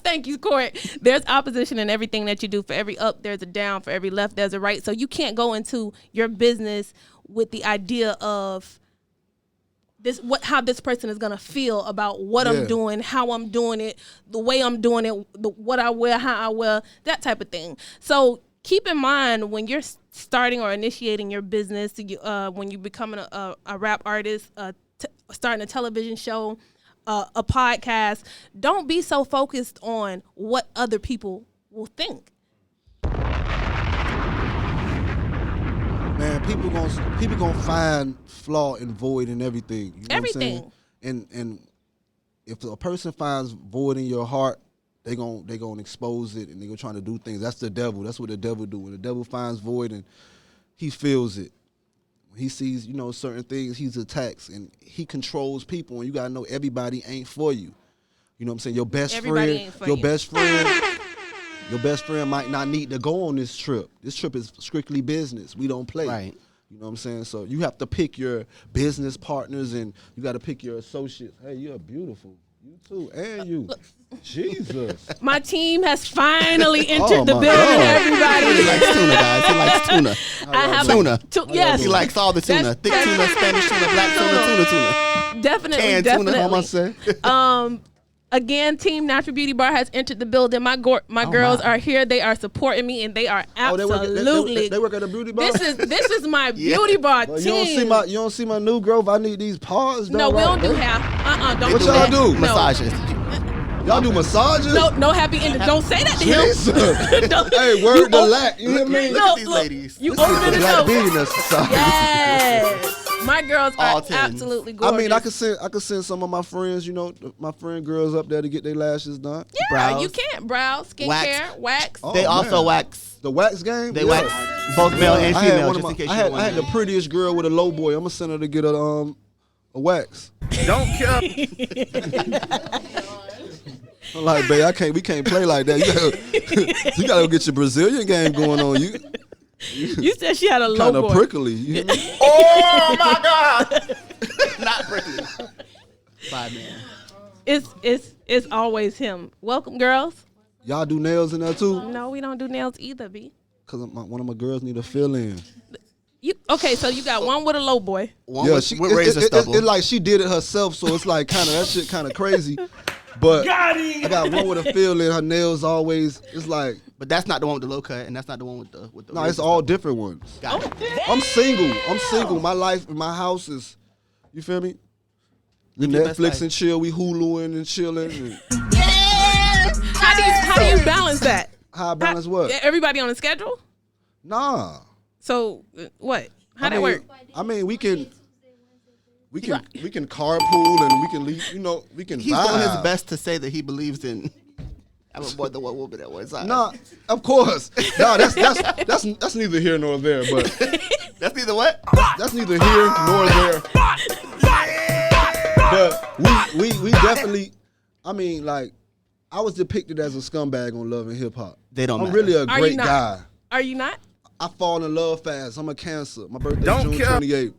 Thank you, Corey. There's opposition in everything that you do. For every up, there's a down. For every left, there's a right. So you can't go into your business with the idea of how this person is gonna feel about what I'm doing, how I'm doing it, the way I'm doing it, what I wear, how I wear, that type of thing. So keep in mind when you're starting or initiating your business, when you're becoming a rap artist, starting a television show, a podcast, don't be so focused on what other people will think. Man, people gonna find flaw and void in everything. You know everything. What I'm saying? And if a person finds void in your heart, they gonna expose it and they gonna try to do things. That's the devil. That's what the devil do. When the devil finds void and he feels it, when he sees certain things, he attacks and he controls people. And you gotta know everybody ain't for you. You know what I'm saying? Your best friend might not need to go on this trip. This trip is strictly business. We don't play. Right. You know what I'm saying? So you have to pick your business partners and you got to pick your associates. Hey, you're beautiful. You too. And you. Jesus. My team has finally entered the building, everybody. He likes tuna, guys. He likes tuna. I have tuna. Yes. He likes all the tuna. Thick tuna, Spanish tuna, black tuna. Definitely, Canned definitely. tuna, I'm say. Again, Team Natural Beauty Bar has entered the building. My girls are here. They are supporting me, and they are absolutely. They work at a beauty bar. This is my beauty bar well, team. You don't see my new growth. I need these paws. No, we don't do hair. Don't what do y'all that. do? No. Massages. Y'all do massages? No happy ending. Don't say that to him. Hey, word to lack. You hear me? Look at these ladies. You this open is the it black up. billionaire society. Yes. My girls All are 10s. absolutely gorgeous. I mean, I could send some of my friends, my friend girls up there to get their lashes done. Yeah, brows, you can't. Brows, skincare, wax. Oh, they also man. wax. The wax game? They wax both male and female, just in case you I want had the prettiest girl with a low boy. I'm gonna send her to get a wax. Don't care. I'm like, babe, we can't play like that. You gotta go get your Brazilian game going on. You said she had a low kind of boy. prickly. Oh my God! Not prickly. Bye, man. It's always him. Welcome, girls. Y'all do nails in there too? No, we don't do nails either, B. Cause one of my girls need a fill in. Okay, so you got one with a low boy. One with razor stubble. It's like she did it herself, so it's like that shit kind of crazy. But I got one with a fill in. Her nails always. It's like. But that's not the one with the low cut, and that's not the one with the. No, it's all different ones. Got it. I'm single. My life, my house is. You feel me? We Netflix and chill. We Huluing and chilling. And How do you balance that? How I balance what? Everybody on a schedule? Nah. So what? How that work? I mean, we can. We can carpool and we can leave. You know, we can. He's vibe. doing his best to say that he believes in having more than one woman at one time. Nah, of course. No, that's neither here nor there. But that's neither what. That's neither here nor there. But we definitely. I mean, like, I was depicted as a scumbag on Love and Hip Hop. They don't. I'm matter. really a great guy. Are you not? I fall in love fast. I'm a Cancer. My birthday's June 28th.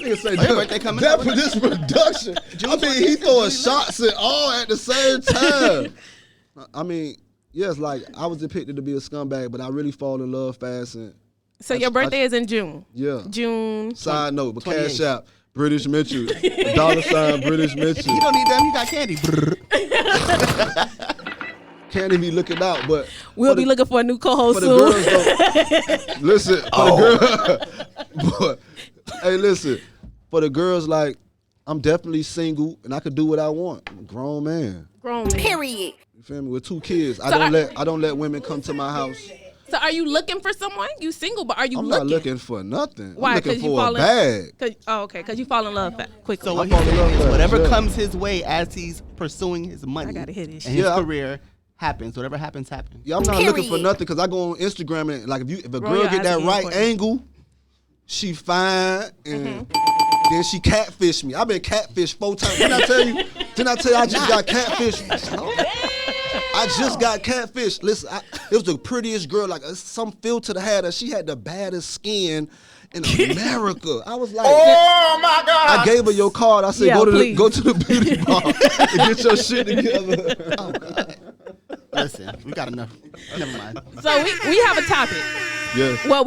Nigga say your birthday coming that up? for this production. I mean, he throwing shots at all at the same time. I mean, yes, like I was depicted to be a scumbag, but I really fall in love fast. And So your birthday is in June. Yeah. June. Side note, but 28th. Cash App, British Mitchell, $, British Mitchell. You don't need them. You got candy. Can't even be looking out, but We'll be looking for a new co-host for the girls soon. though. Listen, for the girls. But, hey, listen, for the girls, like I'm definitely single and I could do what I want. I'm a grown man. Grown man. Period. You feel me? With 2 kids, So I don't let women come to my house. So are you looking for someone? You single, but are you I'm looking? not looking for nothing. Why? I'm looking 'Cause you for a fall in- bag. Because you fall in love quickly. So I what fall he's in love saying is fast, whatever yeah. comes his way as he's pursuing his money I gotta hear this and shit. his Yeah, career happens. Whatever happens, happens. Yeah, I'm not looking for Period. nothing because I go on Instagram and like if a Roll girl your get eyes that again right for me. angle, she fine and then she catfish me. I've been catfished 4 times. Didn't I tell you? I just got catfished? I just got catfished. Listen, it was the prettiest girl, like some filter to had her. She had the baddest skin in America. I was like, oh my God. I gave her your card. I said, Yeah, go to please. the beauty bar and get your shit together. Oh God. Listen, we got enough. Never mind. So we have a topic. Yeah. Well,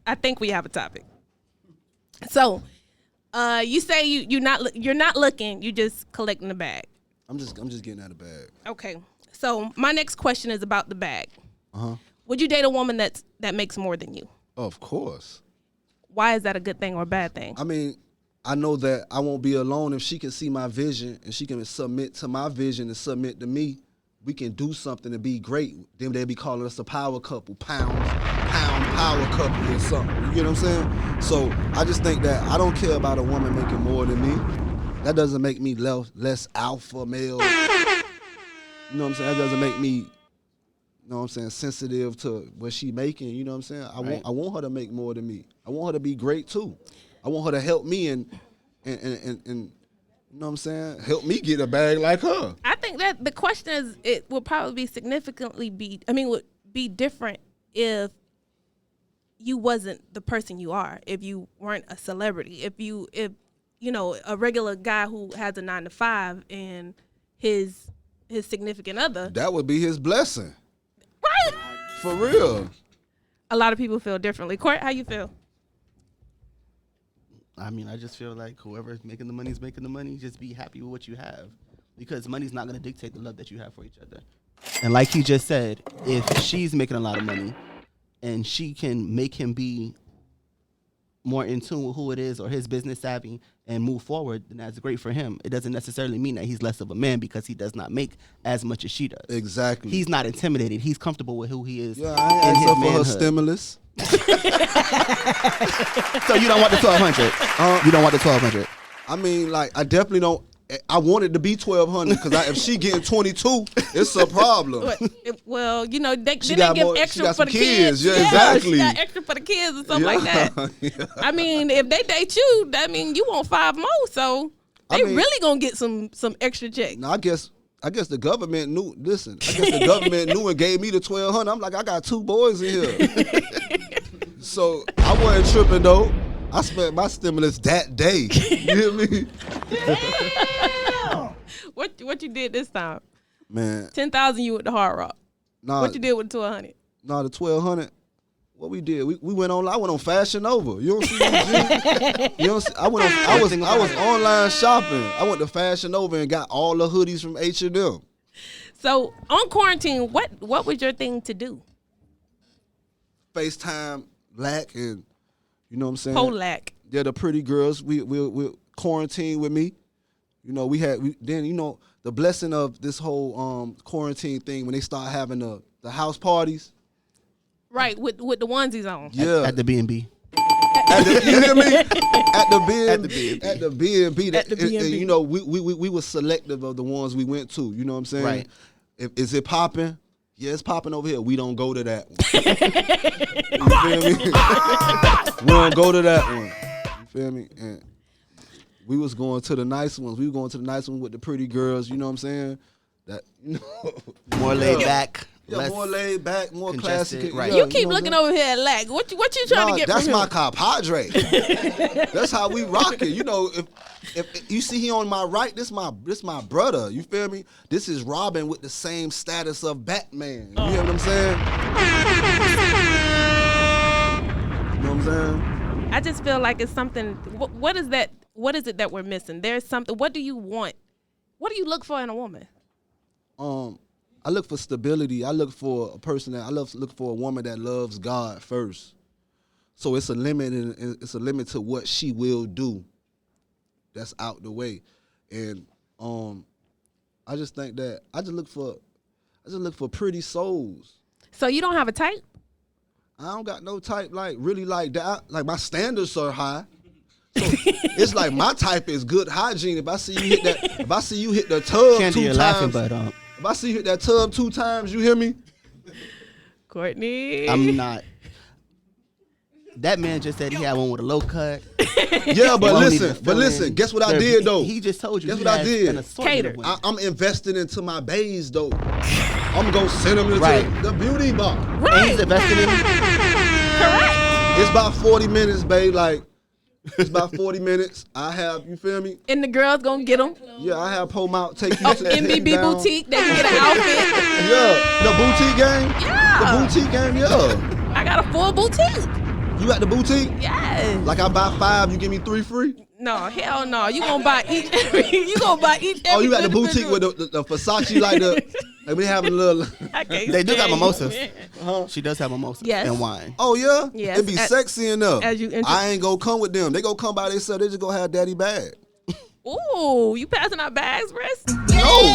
I think we have a topic. So, you say you're not looking. You just collecting the bag. I'm just getting out of bag. Okay. So my next question is about the bag. Uh-huh. Would you date a woman that makes more than you? Of course. Why is that a good thing or a bad thing? I mean, I know that I won't be alone if she can see my vision and she can submit to my vision and submit to me. We can do something to be great. Then they'll be calling us a power couple, pound power couple or something. You get what I'm saying? So I just think that I don't care about a woman making more than me. That doesn't make me less alpha male. You know what I'm saying? That doesn't make me, you know what I'm saying, sensitive to what she making. You know what I'm saying? I want her to make more than me. I want her to be great too. I want her to help me and you know what I'm saying? Help me get a bag like her. I think that the question is, it would probably would be different if you wasn't the person you are, if you weren't a celebrity, if you know, a regular guy who has a 9-to-5 and his significant other. That would be his blessing. Right. For real. A lot of people feel differently. Court, how you feel? I mean, I just feel like whoever's making the money is making the money. Just be happy with what you have, because money's not going to dictate the love that you have for each other. And like he just said, if she's making a lot of money and she can make him be more in tune with who it is or his business savvy and move forward, then that's great for him. It doesn't necessarily mean that he's less of a man because he does not make as much as she does. Exactly. He's not intimidated. He's comfortable with who he is. Yeah, I ain't asked her for her stimulus. So you don't want the 1,200. You don't want the 1,200. I mean, like, I definitely don't. I want it to be 1,200 because if she getting 22, it's a problem. Well, you know, they She give got more- she extra got for some the kids. kids. Yeah, exactly. She got extra for the kids or something like that. Yeah. I mean, if they date you, that mean you want 5 more, so they really gonna get some extra checks. Now, I guess the government knew. Listen, I guess the government knew and gave me the 1,200. I'm like, I got 2 boys in here. So I wasn't tripping though. I spent my stimulus that day. You hear me? What you did this time? Man, 10,000 you with the Hard Rock. nah, What you did with the 1,200? nah, the 1,200. What we did? We went on. I went on Fashion Nova. You don't see me? You don't see, I was online shopping. I went to Fashion Nova and got all the hoodies from H&M. So on quarantine, what was your thing to do? FaceTime, Lack, and you know what I'm saying? Polak. Yeah, the pretty girls. We quarantined with me. You know, then you know the blessing of this whole quarantine thing when they start having the house parties. Right, with the onesies on. Yeah, At the B&B. You hear me? At the B&B. At the B&B. At the B&B. And, you know, we were selective of the ones we went to. You know what I'm saying? Right. Is it popping? Yeah, it's popping over here. We don't go to that one. You feel me? We don't go to that one. You feel me? And we was going to the nice ones. We were going to the nice ones with the pretty girls. You know what I'm saying? That, you know, More laid back. yeah, more laid back, more congested, classic. right. Yeah, You keep know looking what I'm over here at Lack. What you trying to get that's from my him? compadre. That's how we rock it. You know, if you see he on my right, this my brother. You feel me? This is Robin with the same status of Batman. You hear what I'm saying? You know what I'm saying? I just feel like it's something. What is that? What is it that we're missing? There's something. What do you want? What do you look for in a woman? I look for stability. I look for a person that look for a woman that loves God first. So it's a limit, and it's a limit to what she will do. That's out the way, and I just think that I just look for pretty souls. So you don't have a type? I don't got no type like really like that. Like my standards are high. So it's like my type is good hygiene. If I see you hit that, if I see you hit the tub Candy, 2 you're times, laughing, but if I see you hit that tub 2 times, you hear me? Courtney. I'm not. That man just said he had one with a low cut. Yeah, but Won't even listen, fill in. guess what I did though? He just told you. Guess he what I has did? an assortment Cater. of women. I'm investing into my bays though. I'm gonna send them to Right. the beauty bar. And Right. he's invested in. Correct. It's about 40 minutes, babe. Like it's about 40 minutes. I have, you feel me? And the girls gonna get them. Yeah, I have Pole Mount take you Oh, to the MBB down. boutique. They can get an outfit. Yeah, the boutique game. Yeah. The boutique game. Yeah. I got a full boutique. You got the boutique? Yes. Like I buy 5, you give me 3 free? No, hell no. You gonna buy each. You gonna buy each. Oh, you got the every boutique with the Versace like the. Like we have a little. I can't They do got stand mimosas. you. She does have mimosas Yes. and wine. Oh yeah. Yes, It be sexy enough. as you enter- I ain't gonna come with them. They gonna come by themselves. They just gonna have daddy bag. Ooh, you passing out bags, Riz? No.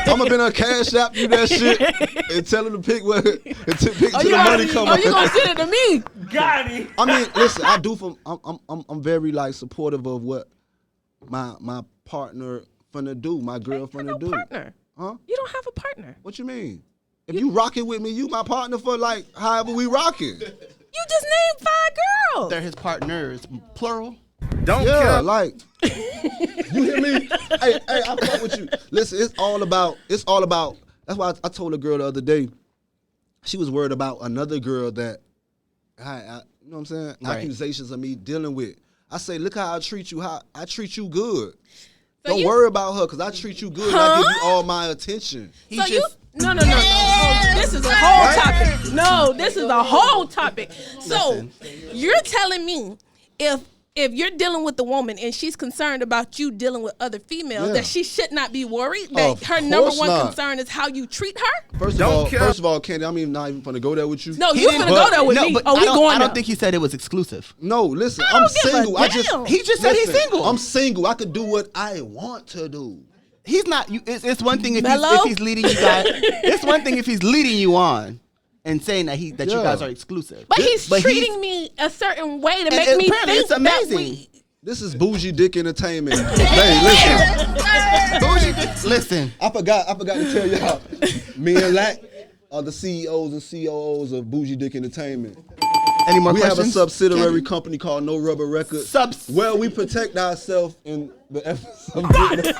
I'm gonna been on Cash App you that shit and tell them to pick where pick till the money come you gonna out. send it to me? Got him. I mean, listen, I do from I'm very like supportive of what my partner finna do, my girl You have finna no do. partner. Huh? You don't have a partner. What you mean? If you rocking with me, you my partner for like however we rocking. You just named 5 girls. They're his partners, plural. Don't Yeah, care. like you hear me? Hey, I fuck with you. Listen, it's all about. That's why I told a girl the other day. She was worried about another girl that, you know what I'm saying? Right. Accusations of me dealing with. I say, look how I treat you. How I treat you good. So Don't you- worry about her, cause I treat you good. And I give you all my attention. He So just, you no. Oh, this is a whole topic. No, this is a whole topic. So Listen. you're telling me if you're dealing with a woman and she's concerned about you dealing with other females, Yeah. that she should not be worried. That Of her number course one not. concern is how you treat her. First of all, Candy, I'm even not even gonna go there with you. No, He you didn't- gonna go there with no, me. but Oh, we I don't, going I don't there. think he said it was exclusive. No, listen, I I'm don't give a single. damn. He just said he's single. I'm single. I could do what I want to do. He's not. It's one thing if Mellow? he's leading you guys. It's one thing if he's leading you on and saying that you Yeah. guys are exclusive. But he's But treating me a certain way to And make me apparently think it's amazing. that we. This is bougie dick entertainment. Hey, listen. Bougie dick- Listen, I forgot to tell y'all. Me and Lack are the CEOs and COOs of Bougie Dick Entertainment. any more We have questions? a subsidiary Candy? company called No Rubber Records. Subs- where we protect ourselves in the efforts of getting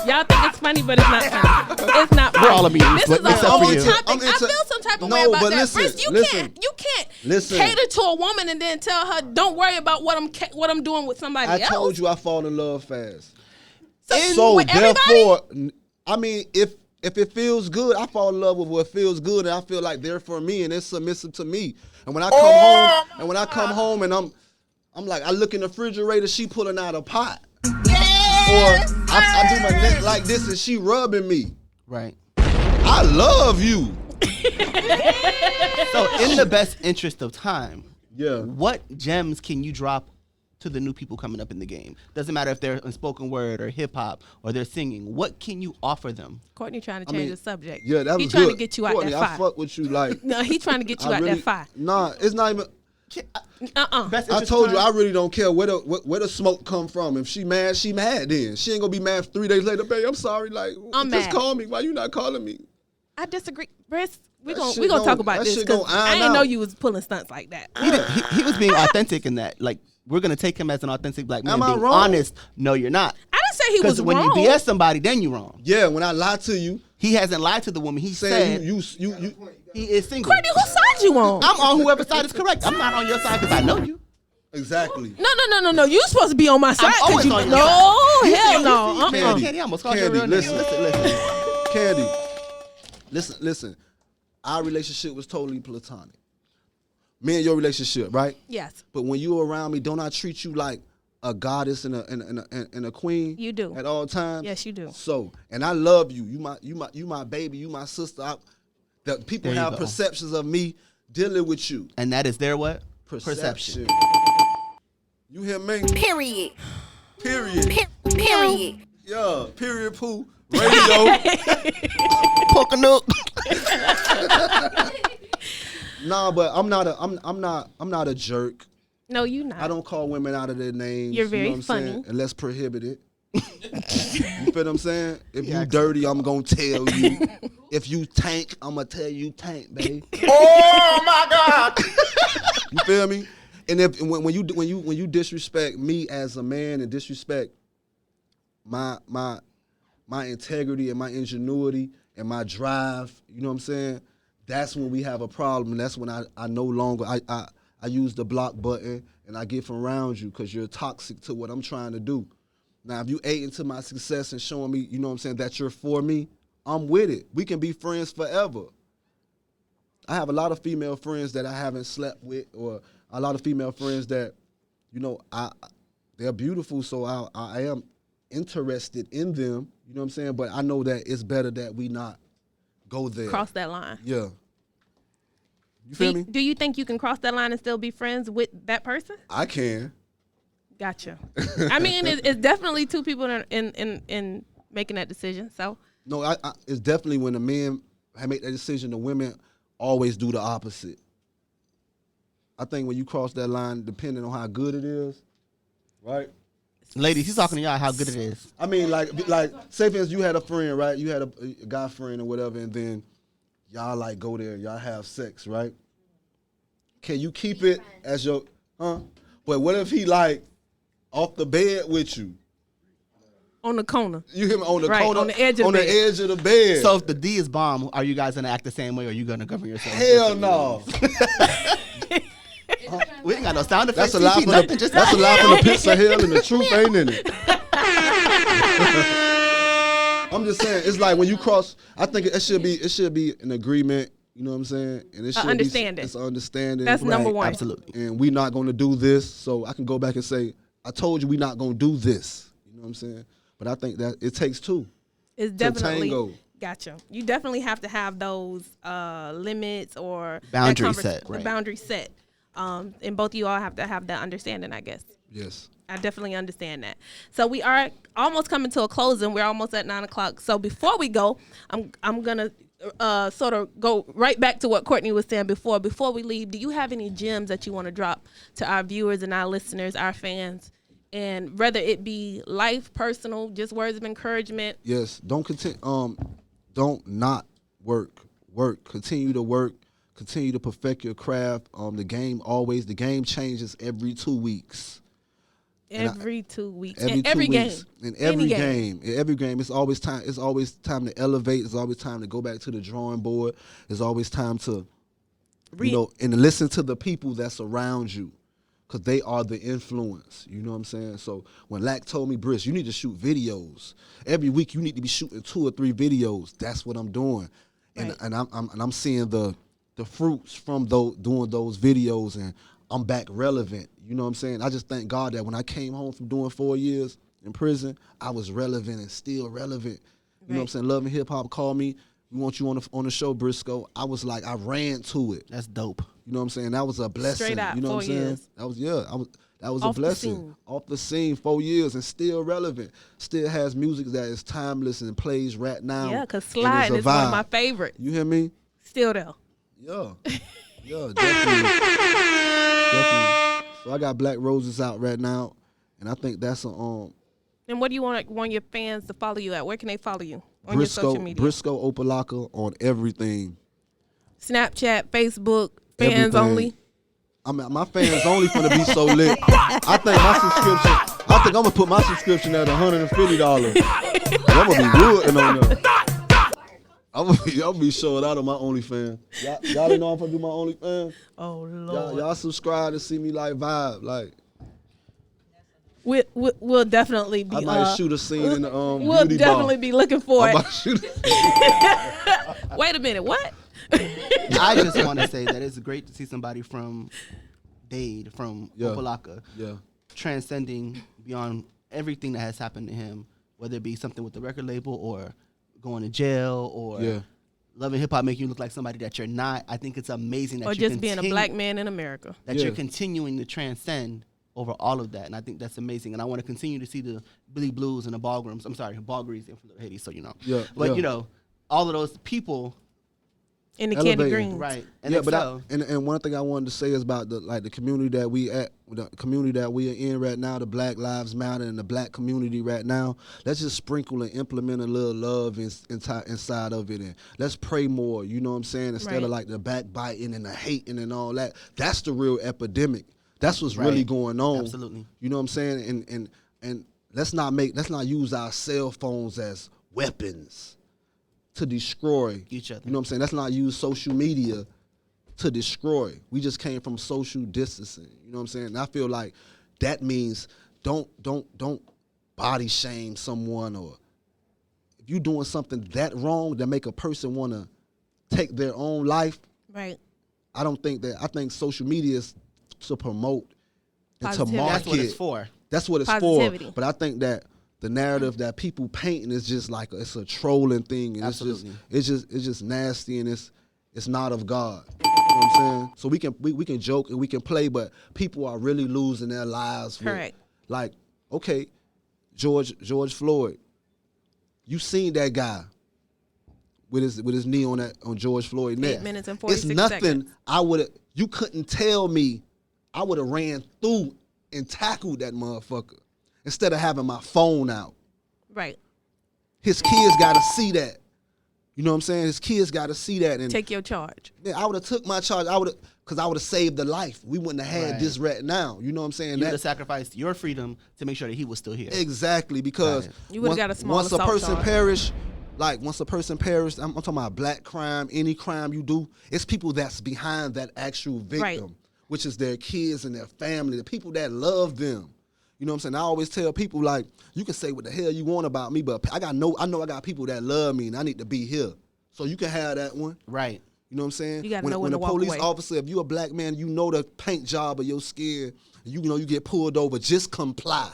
Y'all think it's funny, but it's not funny. It's not funny. We're all amused, This but is a except whole for you. topic. I'm I into- feel some type of No, way about but that. listen, Chris, you listen. can't Listen. cater to a woman and then tell her, don't worry about what I'm doing with somebody I else. told you I fall in love fast. So, So with everybody? therefore, I mean, if it feels good, I fall in love with what feels good, and I feel like they're for me, and it's submissive to me. And when I come home, and I'm like, I look in the refrigerator, she pulling out a pot, or I do my neck like this, and she rubbing me. Right. I love you. So, in the best interest of time, Yeah. what gems can you drop to the new people coming up in the game? Doesn't matter if they're in spoken word or hip hop or they're singing. What can you offer them? Courtney trying to change the subject. Yeah, that was He trying good. to get you out Courtney, that fire. I fuck with you like. No, he trying to get you out that fire. Nah, it's not even. I told you I really don't care where the smoke come from. If she mad, she mad. Then she ain't gonna be mad 3 days later. Babe, I'm sorry. Like, I'm just mad. call me. Why you not calling me? I disagree, Briss. We That gonna shit talk gon- about that this shit because gon' I iron didn't know out. you was pulling stunts like that. He was being authentic in that. Like, we're gonna take him as an authentic black man. Am I being wrong? honest. No, you're not. I didn't say he was Because when wrong. you BS somebody, then you're wrong. Yeah, when I lie to you, He hasn't lied to the woman. He saying said you he is single. Courtney, whose side you on? I'm on whoever's side is correct. I'm not on your side because I know you. exactly. No. You supposed to be on my side. always on your no, You hell see- no. you see- Man, Candy, I almost called you a Candy, real name. listen. Candy, listen. Our relationship was totally platonic. Me and your relationship, right? Yes. But when you around me, don't I treat you like a goddess and a queen? You do. At all times. Yes, you do. So, and I love you. You my baby. You my sister. The people There you have go. perceptions of me dealing with you. And that is their what? Perception. You hear me? Period. Period. Period. Yeah. Period. Poo. Radio. Pocono. Nah, but I'm not a jerk. No, you not. I don't call women out of their names. You're very you know what I'm funny. saying? Unless prohibited. You feel what I'm saying? If you dirty, I'm gonna tell you. If you tank, I'm gonna tell you tank, babe. Oh my God. You feel me? And when you disrespect me as a man and disrespect my integrity and my ingenuity and my drive, you know what I'm saying? That's when we have a problem. And that's when I no longer I use the block button and I get from around you because you're toxic to what I'm trying to do. Now, if you ate into my success and showing me, you know what I'm saying, that you're for me, I'm with it. We can be friends forever. I have a lot of female friends that I haven't slept with, or a lot of female friends that, you know, they're beautiful, so I am interested in them, you know what I'm saying? But I know that it's better that we not go there. Cross that line. Yeah. You feel me? Do you think you can cross that line and still be friends with that person? I can. Gotcha. I mean, it's definitely two people in making that decision. So No, it's definitely when the men make that decision, the women always do the opposite. I think when you cross that line, depending on how good it is, right? Ladies, he's talking to y'all how good it is. I mean, like, say for instance, you had a friend, right? You had a guy friend or whatever, and then y'all like go there, y'all have sex, right? Can you keep it as your, But what if he like off the bed with you? on the corner. You hear me? On the Right, corner, on the edge of on the the bed. edge of the bed. So if the D is bomb, are you guys gonna act the same way, or are you gonna govern yourself? Hell no. We ain't got no sound effects. That's a lie CP, from nothing, the just that's a lie from the pits of hell, and the truth ain't in it. I'm just saying, it's like when you cross. I think it should be an agreement. You know what I'm saying? And it should understanding. It's an understanding. That's number one. Absolutely. And we not going to do this, so I can go back and say, I told you we not going to do this. You know what I'm saying? But I think that it takes two. It's definitely tango. gotcha. You definitely have to have those limits or Boundary set, right. Boundary set. And both of you all have to have that understanding, I guess. Yes. I definitely understand that. So we are almost coming to a closing. We're almost at 9:00. So before we go, I'm gonna sort of go right back to what Courtney was saying before. Before we leave, do you have any gems that you want to drop to our viewers and our listeners, our fans? And whether it be life, personal, just words of encouragement. Yes. Don't not work. Work. Continue to work. Continue to perfect your craft. The game changes every 2 weeks. Every 2 weeks. Every And 2 every weeks. game. In every Any game. In every game. It's always time to elevate. It's always time to go back to the drawing board. It's always time to and listen to the people that's around you. Because they are the influence. You know what I'm saying? So when Lack told me, Briss, you need to shoot videos. Every week you need to be shooting 2 or 3 videos. That's what I'm doing. Right. And I'm seeing the fruits from doing those videos, and I'm back relevant. You know what I'm saying? I just thank God that when I came home from doing 4 years in prison, I was relevant and still relevant. You know what I'm saying? Love and Hip Hop called me. We want you on the show, Brisco. I was like, I ran to it. That's dope. You know what I'm saying? That was a blessing. Straight out, you know 4 what I'm saying? years. That was Off a the blessing. scene. Off the scene, 4 years, and still relevant. Still has music that is timeless and plays right now. Yeah, because and Slide a is one of my vibe. favorites. You hear me? Still there. Yeah. Yeah, definitely. Definitely. So I got Black Roses out right now, and I think that's a And what do you want your fans to follow you at? Where can they follow you on your social media? Brisco Opalaka on everything. Snapchat, Facebook, fans Everything. only. I mean, my fans only finna be so lit. I think I'm gonna put my subscription at $150. I'm gonna be good on there. I'm gonna be showing out on my OnlyFans. Y'all didn't know I'm gonna do my OnlyFans? Oh Lord. Y'all subscribe to see me like vibe. Like We'll definitely be. I might shoot a scene in the We'll beauty definitely bar. be looking for I it. might shoot a Wait a minute. What? I just want to say that it's great to see somebody from Dade, from Opalaka, transcending beyond everything that has happened to him, whether it be something with the record label or going to jail or loving hip hop make you look like somebody that you're not. I think it's amazing that Or you're just being a black man in America. that you're continuing to transcend over all of that, and I think that's amazing. And I want to continue to see the Billy Blues and the Ballgrooms. I'm sorry, Ballgreens in Haiti, so you know. Yeah, but you know, all of those people in the Candy Greens. Right. And and one thing I wanted to say is about the community that we are in right now, the Black Lives Matter and the black community right now. Let's just sprinkle and implement a little love inside of it, and let's pray more. You know what I'm saying? Instead of like the backbiting and the hating and all that. That's the real epidemic. That's what's really going on. Absolutely. You know what I'm saying? And let's not use our cell phones as weapons to destroy each other. You know what I'm saying? Let's not use social media to destroy. We just came from social distancing. You know what I'm saying? And I feel like that means don't body shame someone, or if you're doing something that wrong that make a person want to take their own life. Right. I don't think that. I think social media is to promote and to Positivity. market. That's what it's for. That's what it's Positivity. for. But I think that the narrative that people painting is just like it's a trolling thing, and Absolutely. it's just nasty, and it's not of God. You know what I'm saying? So we can joke and we can play, but people are really losing their lives. Correct. Like, okay, George Floyd, you seen that guy with his knee on George Floyd's neck. 8 minutes and 46 It's nothing. seconds. You couldn't tell me. I would have ran through and tackled that motherfucker instead of having my phone out. Right. His kids got to see that. You know what I'm saying? His kids got to see that. And Take your charge. yeah, I would have took my charge. Because I would have saved the life. We wouldn't have had this right now. You know what I'm saying? You would have sacrificed your freedom to make sure that he was still here. Exactly, because You would've got a small once a assault person charge. perish, I'm talking about black crime, any crime you do, it's people that's behind that actual victim, Right. which is their kids and their family, the people that love them. You know what I'm saying? I always tell people, like, you can say what the hell you want about me, but I know I got people that love me, and I need to be here. So you can have that one. Right. You know what I'm saying? You gotta know when a to walk police away. officer, if you a black man, you know the paint job of your skin, you know you get pulled over, just comply.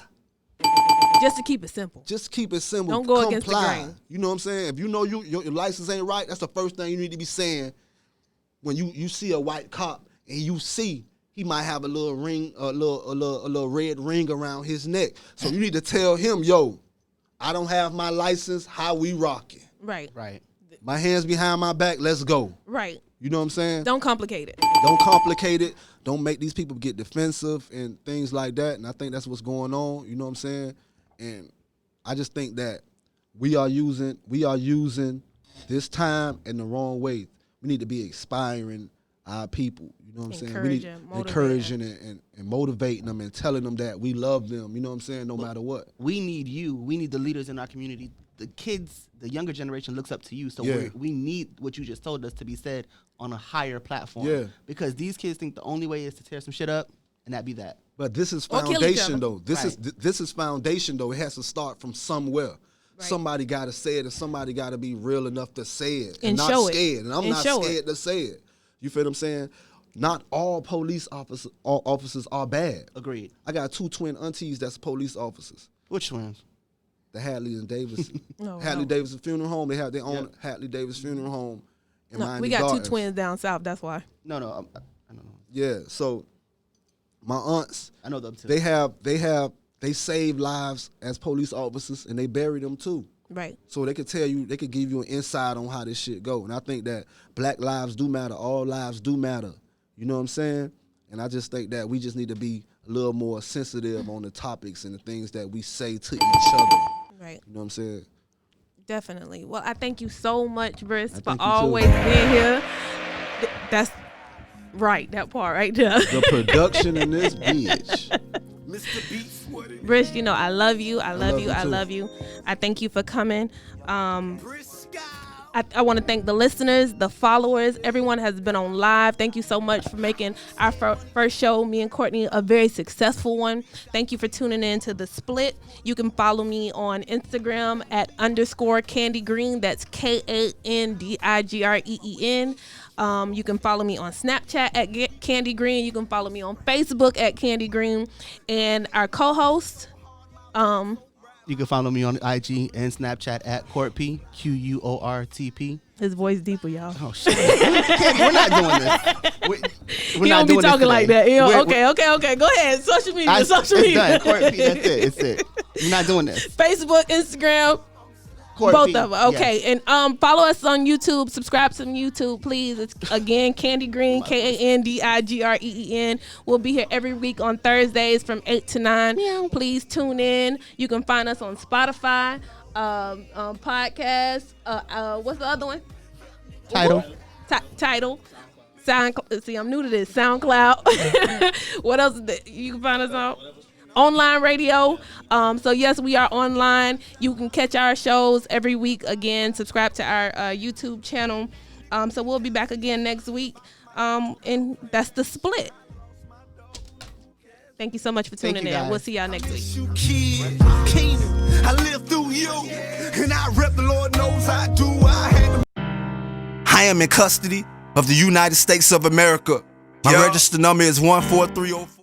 Just to keep it simple. Just keep it simple. Don't go comply. against the grain. You know what I'm saying? If you know your license ain't right, that's the first thing you need to be saying when you see a white cop and you see he might have a little ring, a little red ring around his neck. So you need to tell him, yo, I don't have my license, how we rocking? Right. Right. My hands behind my back, let's go. Right. You know what I'm saying? Don't complicate it. Don't complicate it. Don't make these people get defensive and things like that. And I think that's what's going on. You know what I'm saying? And I just think that we are using this time in the wrong way. We need to be inspiring our people. You know what I'm saying? We need encouraging and motivating them and telling them that we love them. You know what I'm saying? No matter what. We need you. We need the leaders in our community. The kids, the younger generation looks up to you. So we need what you just told us to be said on a higher platform. Yeah. Because these kids think the only way is to tear some shit up, and that be that. But this is Or kill each foundation, other. though. This is foundation, though. It has to start from somewhere. Right. Somebody got to say it, and somebody got to be real enough to say it And not show it. scared. And I'm And not show scared it. to say it. You feel what I'm saying? Not all police officers are bad. Agreed. I got 2 twin aunties that's police officers. Which ones? The Hadley and Davidson. No, Hadley no. Davidson Funeral Home. They have their own Hadley Davis Funeral Home in No, Miami we got Gardens. 2 twins down south. That's why. No, I don't know. Yeah, so My aunts, I know them too. They save lives as police officers, and they bury them too. Right. So they could tell you, they could give you an insight on how this shit go. And I think that black lives do matter. All lives do matter. You know what I'm saying? And I just think that we just need to be a little more sensitive on the topics and the things that we say to each other. Right. You know what I'm saying? Definitely. Well, I thank you so much, Briss, for thank you always too. being here. That's right, that part right there. The production in this bitch. Mr. Beats, what it Briss, you know, I love you. I love you. I too. love you. I thank you for coming. Brisco. I want to thank the listeners, the followers, everyone has been on live. Thank you so much for making our first show, me and Courtney, a very successful one. Thank you for tuning in to The Split. You can follow me on Instagram at _Candy Green. That's KANDIGREEN. You can follow me on Snapchat at Candy Green. You can follow me on Facebook at Candy Green. And our co-host, You can follow me on IG and Snapchat at Courtp, QUORTP. his voice deeper, y'all. Oh shit! We're not doing this. We're He not don't be doing this talking like today. that. He don't- We're- okay. Go ahead. Social media. Social it's media. done. Courtp, that's it. It's it. We're not doing this. Facebook, Instagram, Courtp, both of them. Okay, yes. and follow us on YouTube. Subscribe to YouTube, please. It's again Candy Green, KANDIGREEN. We'll be here every week on Thursdays from 8 to 9. Please tune in. You can find us on Spotify, podcast. What's the other one? Title. Title. See, I'm new to this. SoundCloud. What else? You can find us on online radio. So yes, we are online. You can catch our shows every week. Again, subscribe to our YouTube channel. So we'll be back again next week. And that's The Split. Thank you so much for Thank tuning you, in. guys. We'll see y'all next week. You kid, Keenan, I live through you, and I rep the Lord knows I do. I am in custody of the United States of America. My register number is 14304.